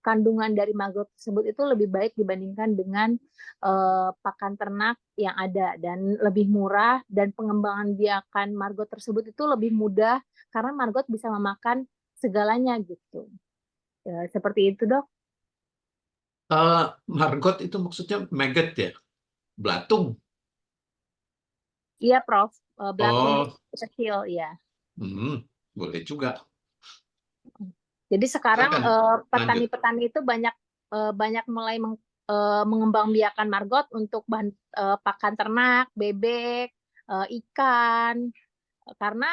kandungan dari margot tersebut itu lebih baik dibandingkan dengan pakan ternak yang ada dan lebih murah dan pengembangan biakan margot tersebut itu lebih mudah karena margot bisa memakan segalanya gitu. Seperti itu, Dok. Margot itu maksudnya maggot ya? Belatung? Iya, Prof. Belatung Oh, kecil, ya. boleh juga. Jadi sekarang Silakan, lanjut. petani-petani itu banyak mulai mengembangbiakan margot untuk bahan pakan ternak, bebek, ikan, karena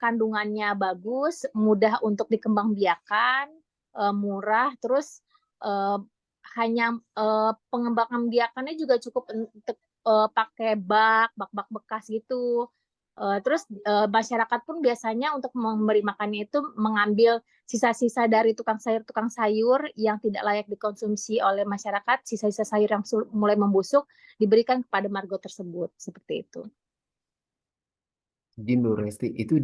kandungannya bagus, mudah untuk dikembangbiakan, murah, terus hanya pengembangan biakannya juga cukup untuk pakai bak bekas gitu. Terus masyarakat pun biasanya untuk memberi makannya itu mengambil sisa-sisa dari tukang sayur yang tidak layak dikonsumsi oleh masyarakat, sisa-sisa sayur yang mulai membusuk diberikan kepada margot tersebut, seperti itu. Jindu Resti itu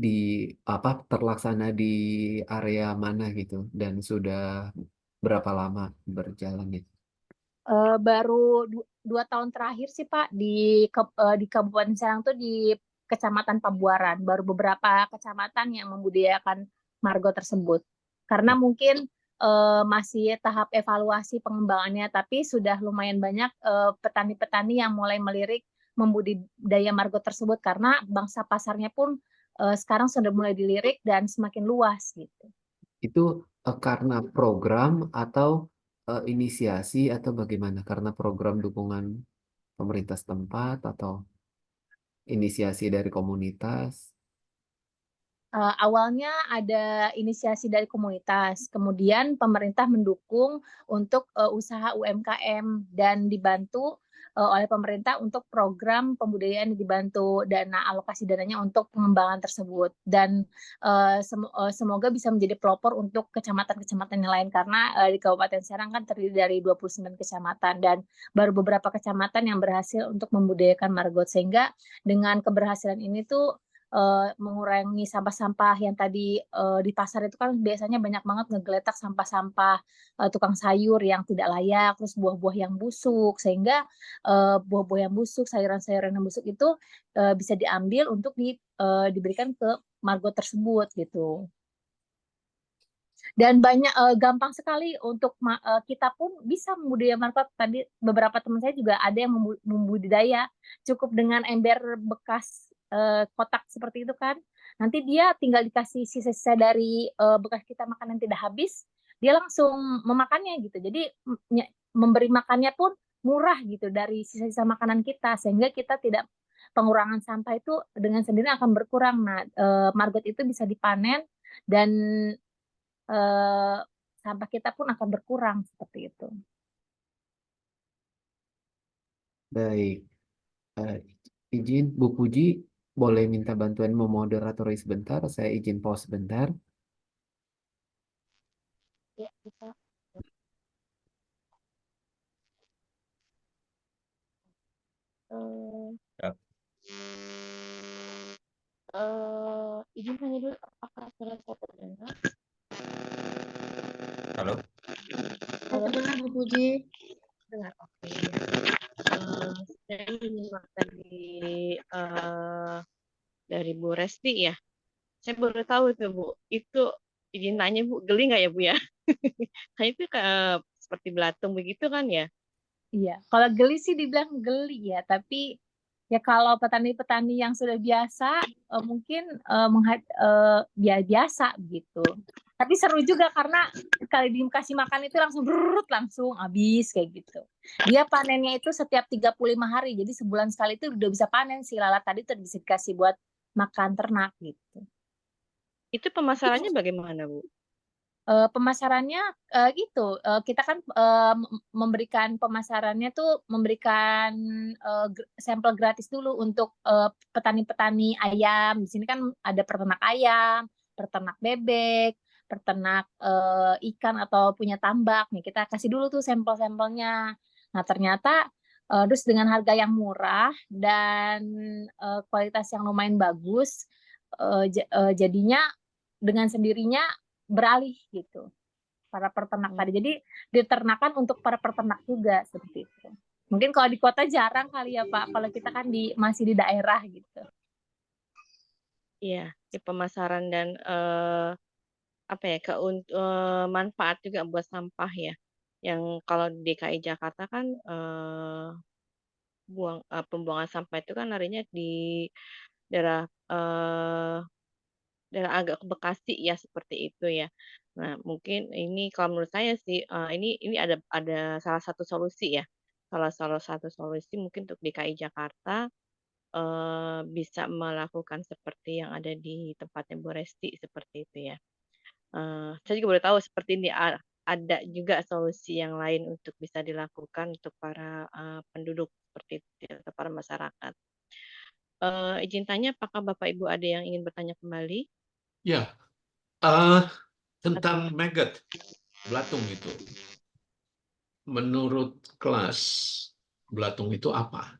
terlaksana di area mana gitu dan sudah berapa lama berjalan gitu? Baru 2 tahun terakhir sih Pak di Kabupaten Serang tuh di Kecamatan Pabuaran, baru beberapa kecamatan yang membudidayakan margot tersebut. Karena mungkin masih tahap evaluasi pengembangannya, tapi sudah lumayan banyak petani-petani yang mulai melirik membudidaya margot tersebut karena bangsa pasarnya pun sekarang sudah mulai dilirik dan semakin luas gitu. Itu karena program atau inisiasi atau bagaimana? Karena program dukungan pemerintah setempat atau inisiasi dari komunitas? Awalnya ada inisiasi dari komunitas, kemudian pemerintah mendukung untuk usaha UMKM dan dibantu oleh pemerintah untuk program pembudayaan yang dibantu dana alokasi dananya untuk pengembangan tersebut. Dan semoga bisa menjadi pelopor untuk kecamatan-kecamatan yang lain, karena di Kabupaten Serang kan terdiri dari 29 kecamatan dan baru beberapa kecamatan yang berhasil untuk membudayakan margot, sehingga dengan keberhasilan ini tuh mengurangi sampah-sampah yang tadi di pasar itu kan biasanya banyak banget ngegeletak sampah-sampah tukang sayur yang tidak layak, terus buah-buah yang busuk, sehingga buah-buah yang busuk, sayuran-sayuran yang busuk itu bisa diambil untuk diberikan ke margot tersebut gitu. Dan banyak gampang sekali untuk kita pun bisa membudidaya margot. Tadi beberapa teman saya juga ada yang membudidaya, cukup dengan ember bekas kotak seperti itu kan. Nanti dia tinggal dikasih sisa-sisa dari bekas kita makan yang tidak habis, dia langsung memakannya gitu. Jadi memberi makannya pun murah gitu dari sisa-sisa makanan kita, sehingga kita tidak, pengurangan sampah itu dengan sendirinya akan berkurang. Nah, margot itu bisa dipanen dan sampah kita pun akan berkurang seperti itu. Baik. Izin Bu Puji, boleh minta bantuan memoderatori sebentar. Saya izin pause sebentar. Ya, bisa. Ya. Izin tanya dulu, apakah suara saya terdengar? Halo. Terdengar Bu Puji. Dengar, oke. Saya menyimak dari Bu Resti ya. Saya baru tahu itu Bu. Itu izin tanya Bu, geli nggak ya Bu ya? Nah itu seperti belatung begitu kan ya? Iya, kalau geli sih dibilang geli ya, tapi ya kalau petani-petani yang sudah biasa mungkin biasa gitu. Tapi seru juga karena kali dikasih makan itu langsung langsung habis kayak gitu. Dia panennya itu setiap 35 hari. Jadi sebulan sekali itu udah bisa panen si lalat tadi, tuh bisa dikasih buat makan ternak gitu. Itu pemasarannya bagaimana, Bu? Pemasarannya gitu, kita kan memberikan pemasarannya tuh memberikan sampel gratis dulu untuk petani-petani ayam. Di sini kan ada peternak ayam, peternak bebek, peternak ikan atau punya tambak. Nih kita kasih dulu tuh sampel-sampelnya. Nah ternyata terus dengan harga yang murah dan kualitas yang lumayan bagus, jadinya dengan sendirinya beralih gitu para peternak tadi. Jadi diternakan untuk para peternak juga seperti itu. Mungkin kalau di kota jarang kali ya Pak, kalau kita kan masih di daerah gitu. Iya, di pemasaran dan manfaat juga buat sampah ya. Yang kalau di DKI Jakarta kan pembuangan sampah itu kan larinya di daerah daerah agak ke Bekasi ya seperti itu ya. Nah, mungkin ini kalau menurut saya sih ini ada salah satu solusi ya. Salah satu solusi mungkin untuk DKI Jakarta bisa melakukan seperti yang ada di tempatnya Bu Resti seperti itu ya. Saya juga boleh tahu seperti ini ada juga solusi yang lain untuk bisa dilakukan untuk para penduduk seperti itu atau para masyarakat. Izin tanya, apakah Bapak Ibu ada yang ingin bertanya kembali? Ya, tentang maggot, belatung itu. Menurut kelas, belatung itu apa?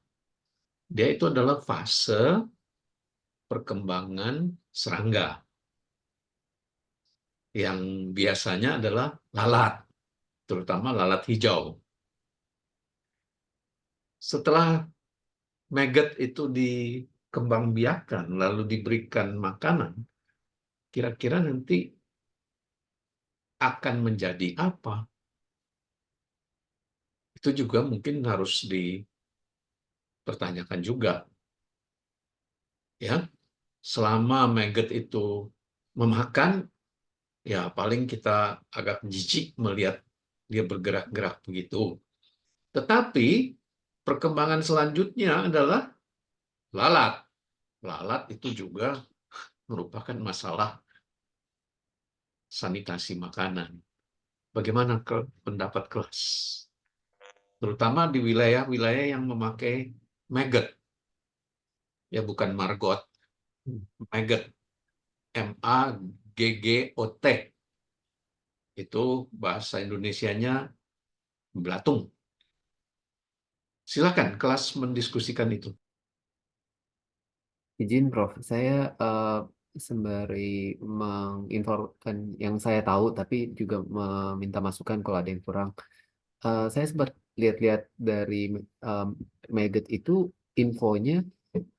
Dia itu adalah fase perkembangan serangga yang biasanya adalah lalat, terutama lalat hijau. Setelah maggot itu dikembangbiakan lalu diberikan makanan, kira-kira nanti akan menjadi apa? Itu juga mungkin harus dipertanyakan juga. Ya, selama maggot itu memakan, ya paling kita agak jijik melihat dia bergerak-gerak begitu. Tetapi perkembangan selanjutnya adalah lalat. Lalat itu juga merupakan masalah sanitasi makanan. Bagaimana pendapat kelas? terutama di wilayah-wilayah yang memakai maggot, ya bukan margot, maggot, MAGGOT, itu bahasa Indonesianya belatung. Silakan kelas mendiskusikan itu. Izin Prof, saya sembari menginformasikan yang saya tahu, tapi juga meminta masukan kalau ada yang kurang. Saya sempat lihat-lihat dari maggot itu infonya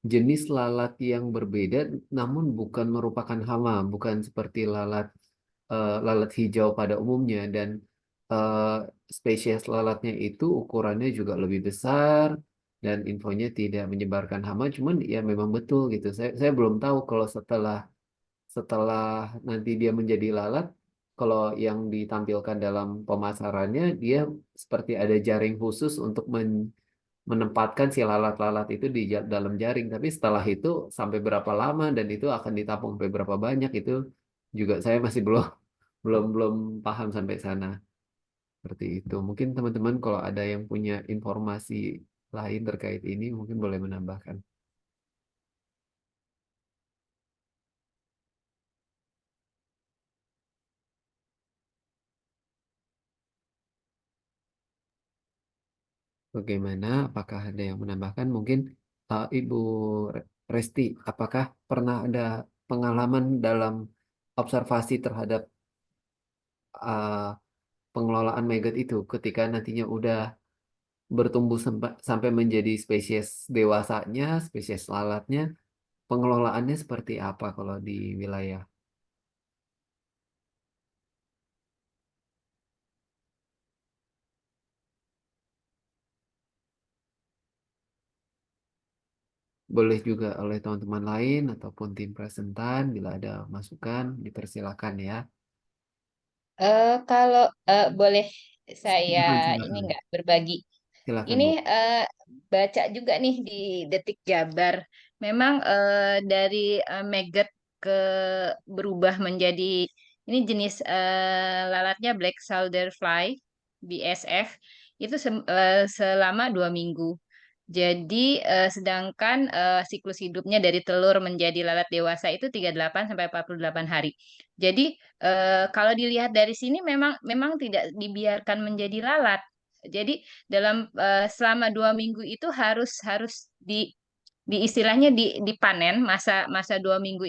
jenis lalat yang berbeda, namun bukan merupakan hama, bukan seperti lalat hijau pada umumnya, dan eh, spesies lalatnya itu ukurannya juga lebih besar dan infonya tidak menyebarkan hama. Cuman ya memang betul gitu. Saya belum tahu kalau setelah nanti dia menjadi lalat, kalau yang ditampilkan dalam pemasarannya dia seperti ada jaring khusus untuk menempatkan si lalat-lalat itu di dalam jaring. Tapi setelah itu sampai berapa lama dan itu akan ditampung sampai berapa banyak itu juga saya masih belum belum paham sampai sana. Seperti itu. Mungkin teman-teman kalau ada yang punya informasi lain terkait ini mungkin boleh menambahkan. Bagaimana? Apakah ada yang menambahkan? Mungkin Ibu Resti, apakah pernah ada pengalaman dalam observasi terhadap uh, pengelolaan maggot itu ketika nantinya udah bertumbuh sampai menjadi spesies dewasanya, spesies lalatnya, pengelolaannya seperti apa kalau di wilayah? Boleh juga oleh teman-teman lain ataupun tim presentan bila ada masukan dipersilakan ya. Kalau boleh saya Silakan, ini silakan. nggak berbagi. Silakan, Ini Bu. baca juga nih di Detik Jabar. Memang dari maggot ke berubah menjadi ini jenis lalatnya Black Soldier Fly BSF itu selama 2 minggu. Jadi sedangkan siklus hidupnya dari telur menjadi lalat dewasa itu 38 sampai 48 hari. Jadi kalau dilihat dari sini memang tidak dibiarkan menjadi lalat. Jadi dalam selama 2 minggu itu harus di istilahnya dipanen masa masa 2 minggu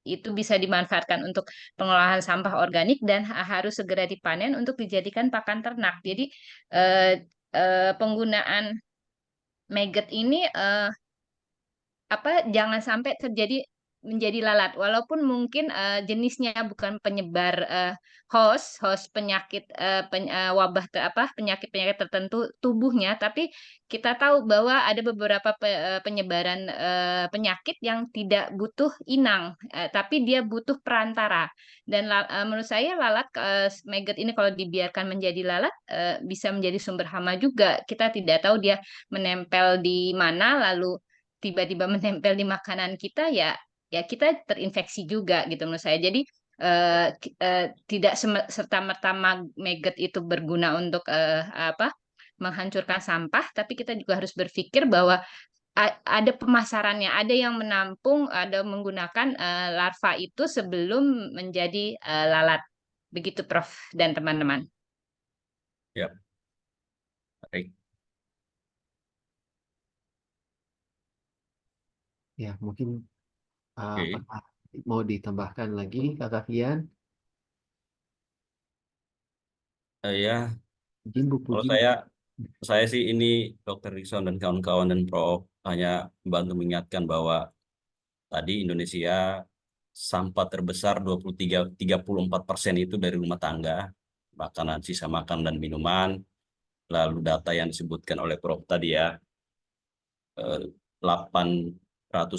itu bisa dimanfaatkan untuk pengolahan sampah organik dan harus segera dipanen untuk dijadikan pakan ternak. Jadi eh, penggunaan maggot ini jangan sampai terjadi menjadi lalat walaupun mungkin jenisnya bukan penyebar host penyakit penyakit-penyakit tertentu tubuhnya, tapi kita tahu bahwa ada beberapa penyebaran penyakit yang tidak butuh inang tapi dia butuh perantara, dan menurut saya lalat maggot ini kalau dibiarkan menjadi lalat bisa menjadi sumber hama juga. Kita tidak tahu dia menempel di mana lalu tiba-tiba menempel di makanan kita, ya ya kita terinfeksi juga gitu menurut saya. Jadi tidak serta-merta maggot itu berguna untuk menghancurkan sampah, tapi kita juga harus berpikir bahwa ada pemasarannya, ada yang menampung, ada menggunakan larva itu sebelum menjadi lalat. Begitu Prof dan teman-teman. Ya, baik. Ya, mungkin Oke. apakah mau ditambahkan lagi, Kakak Fian? Ya, Izin Bu kalau Puji. saya sih ini Dr. Rison dan kawan-kawan dan Prof hanya membantu mengingatkan bahwa tadi Indonesia sampah terbesar 34% itu dari rumah tangga, makanan, sisa makan dan minuman. Lalu data yang disebutkan oleh Prof tadi ya, 800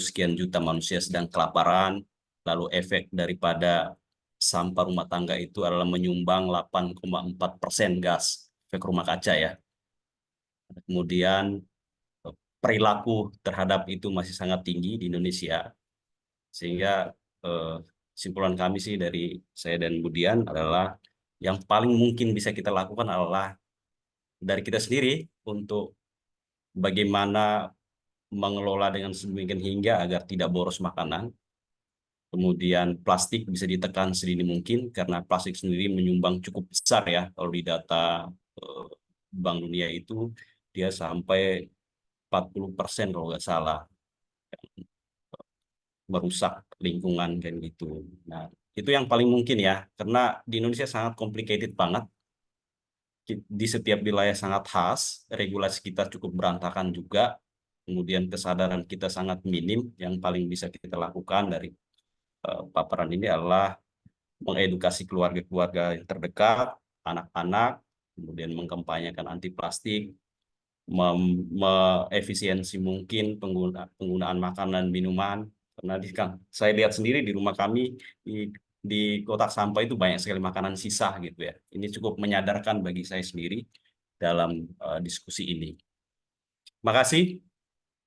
sekian juta manusia sedang kelaparan. Lalu efek daripada sampah rumah tangga itu adalah menyumbang 8,4% gas efek rumah kaca ya. Kemudian perilaku terhadap itu masih sangat tinggi di Indonesia. Sehingga kesimpulan kami sih dari saya dan Budian adalah yang paling mungkin bisa kita lakukan adalah dari kita sendiri untuk bagaimana mengelola dengan sedemikian hingga agar tidak boros makanan. Kemudian plastik bisa ditekan sedini mungkin karena plastik sendiri menyumbang cukup besar ya. Kalau di data Bank Dunia itu dia sampai 40% kalau nggak salah merusak lingkungan kan gitu. Nah, itu yang paling mungkin ya, karena di Indonesia sangat complicated banget. Di setiap wilayah sangat khas, regulasi kita cukup berantakan juga, kemudian kesadaran kita sangat minim. Yang paling bisa kita lakukan dari paparan ini adalah mengedukasi keluarga-keluarga yang terdekat, anak-anak, kemudian mengkampanyekan anti plastik, efisiensi mungkin penggunaan makanan minuman. Karena saya lihat sendiri di rumah kami di kotak sampah itu banyak sekali makanan sisa gitu ya. Ini cukup menyadarkan bagi saya sendiri dalam diskusi ini. Makasih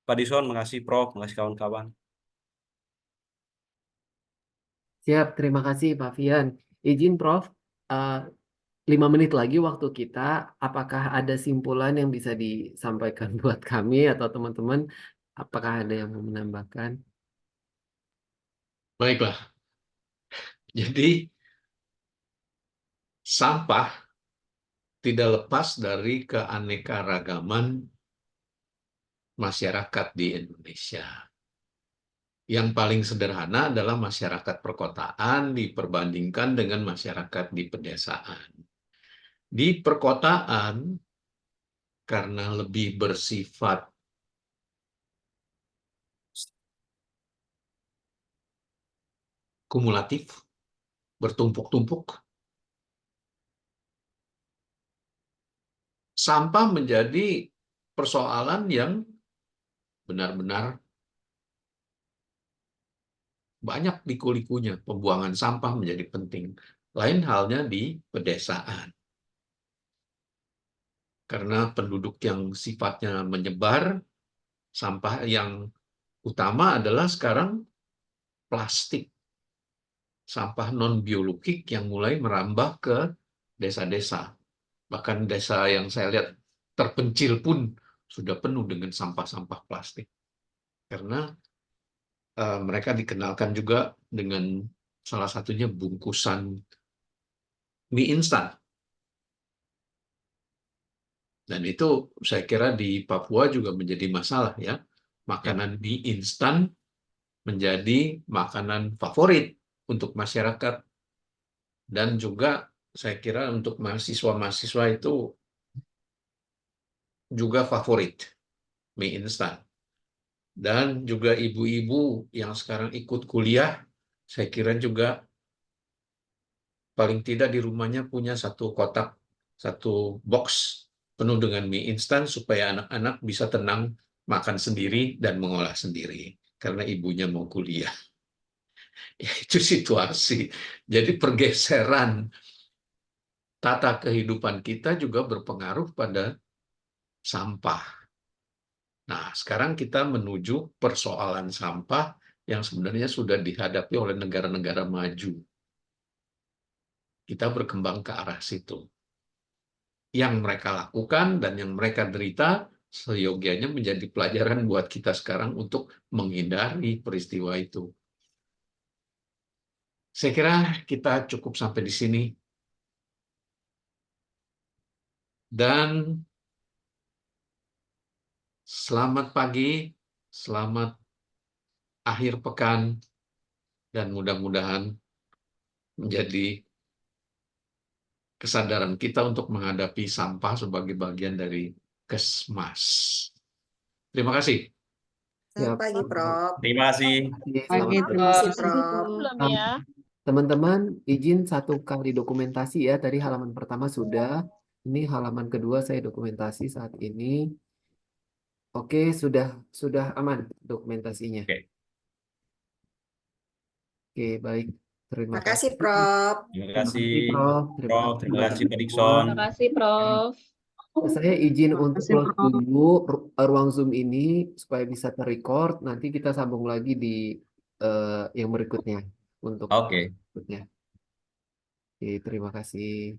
Pak Dison, makasih Prof, makasih kawan-kawan. Siap, terima kasih Pak Fian. Izin Prof, 5 menit lagi waktu kita, apakah ada simpulan yang bisa disampaikan buat kami atau teman-teman? Apakah ada yang mau menambahkan? Baiklah. Jadi sampah tidak lepas dari keanekaragaman masyarakat di Indonesia. Yang paling sederhana adalah masyarakat perkotaan diperbandingkan dengan masyarakat di pedesaan. Di perkotaan, karena lebih bersifat kumulatif, bertumpuk-tumpuk, sampah menjadi persoalan yang benar-benar banyak liku-likunya. Pembuangan sampah menjadi penting. Lain halnya di pedesaan. Karena penduduk yang sifatnya menyebar, sampah yang utama adalah sekarang plastik. Sampah non-biologik yang mulai merambah ke desa-desa. Bahkan desa yang saya lihat terpencil pun sudah penuh dengan sampah-sampah plastik. Karena mereka dikenalkan juga dengan salah satunya bungkusan mie instan. Dan itu saya kira di Papua juga menjadi masalah ya. Makanan mie instan menjadi makanan favorit untuk masyarakat. Dan juga saya kira untuk mahasiswa-mahasiswa itu juga favorit mie instan. Dan juga ibu-ibu yang sekarang ikut kuliah, saya kira juga paling tidak di rumahnya punya satu kotak, satu box penuh dengan mie instan supaya anak-anak bisa tenang makan sendiri dan mengolah sendiri karena ibunya mau kuliah. Ya, itu situasi. Jadi pergeseran tata kehidupan kita juga berpengaruh pada sampah. Nah, sekarang kita menuju persoalan sampah yang sebenarnya sudah dihadapi oleh negara-negara maju. Kita berkembang ke arah situ. Yang mereka lakukan dan yang mereka derita, seyogianya menjadi pelajaran buat kita sekarang untuk menghindari peristiwa itu. Saya kira kita cukup sampai di sini. Dan selamat pagi, selamat akhir pekan, dan mudah-mudahan menjadi kesadaran kita untuk menghadapi sampah sebagai bagian dari Kesmas. Terima kasih. Selamat pagi, Prof. Terima kasih. Pagi, Terima kasih, Prof. Prof. Belum ya. Teman-teman, izin satu kali dokumentasi ya. Tadi halaman pertama sudah. Ini halaman kedua saya dokumentasi saat ini. Oke, sudah aman dokumentasinya. Oke, baik. Terima Terima kasih, Prof. Terima Terima kasih, kasih, Prof. Terima Prof. kasih Terima bagi kasih, Pak semua. Dikson. Terima kasih, Prof. Saya izin untuk kasih, close Prof. dulu ruang Zoom ini supaya bisa terrecord. Nanti kita sambung lagi di yang berikutnya untuk Oke. berikutnya. Oke, terima kasih.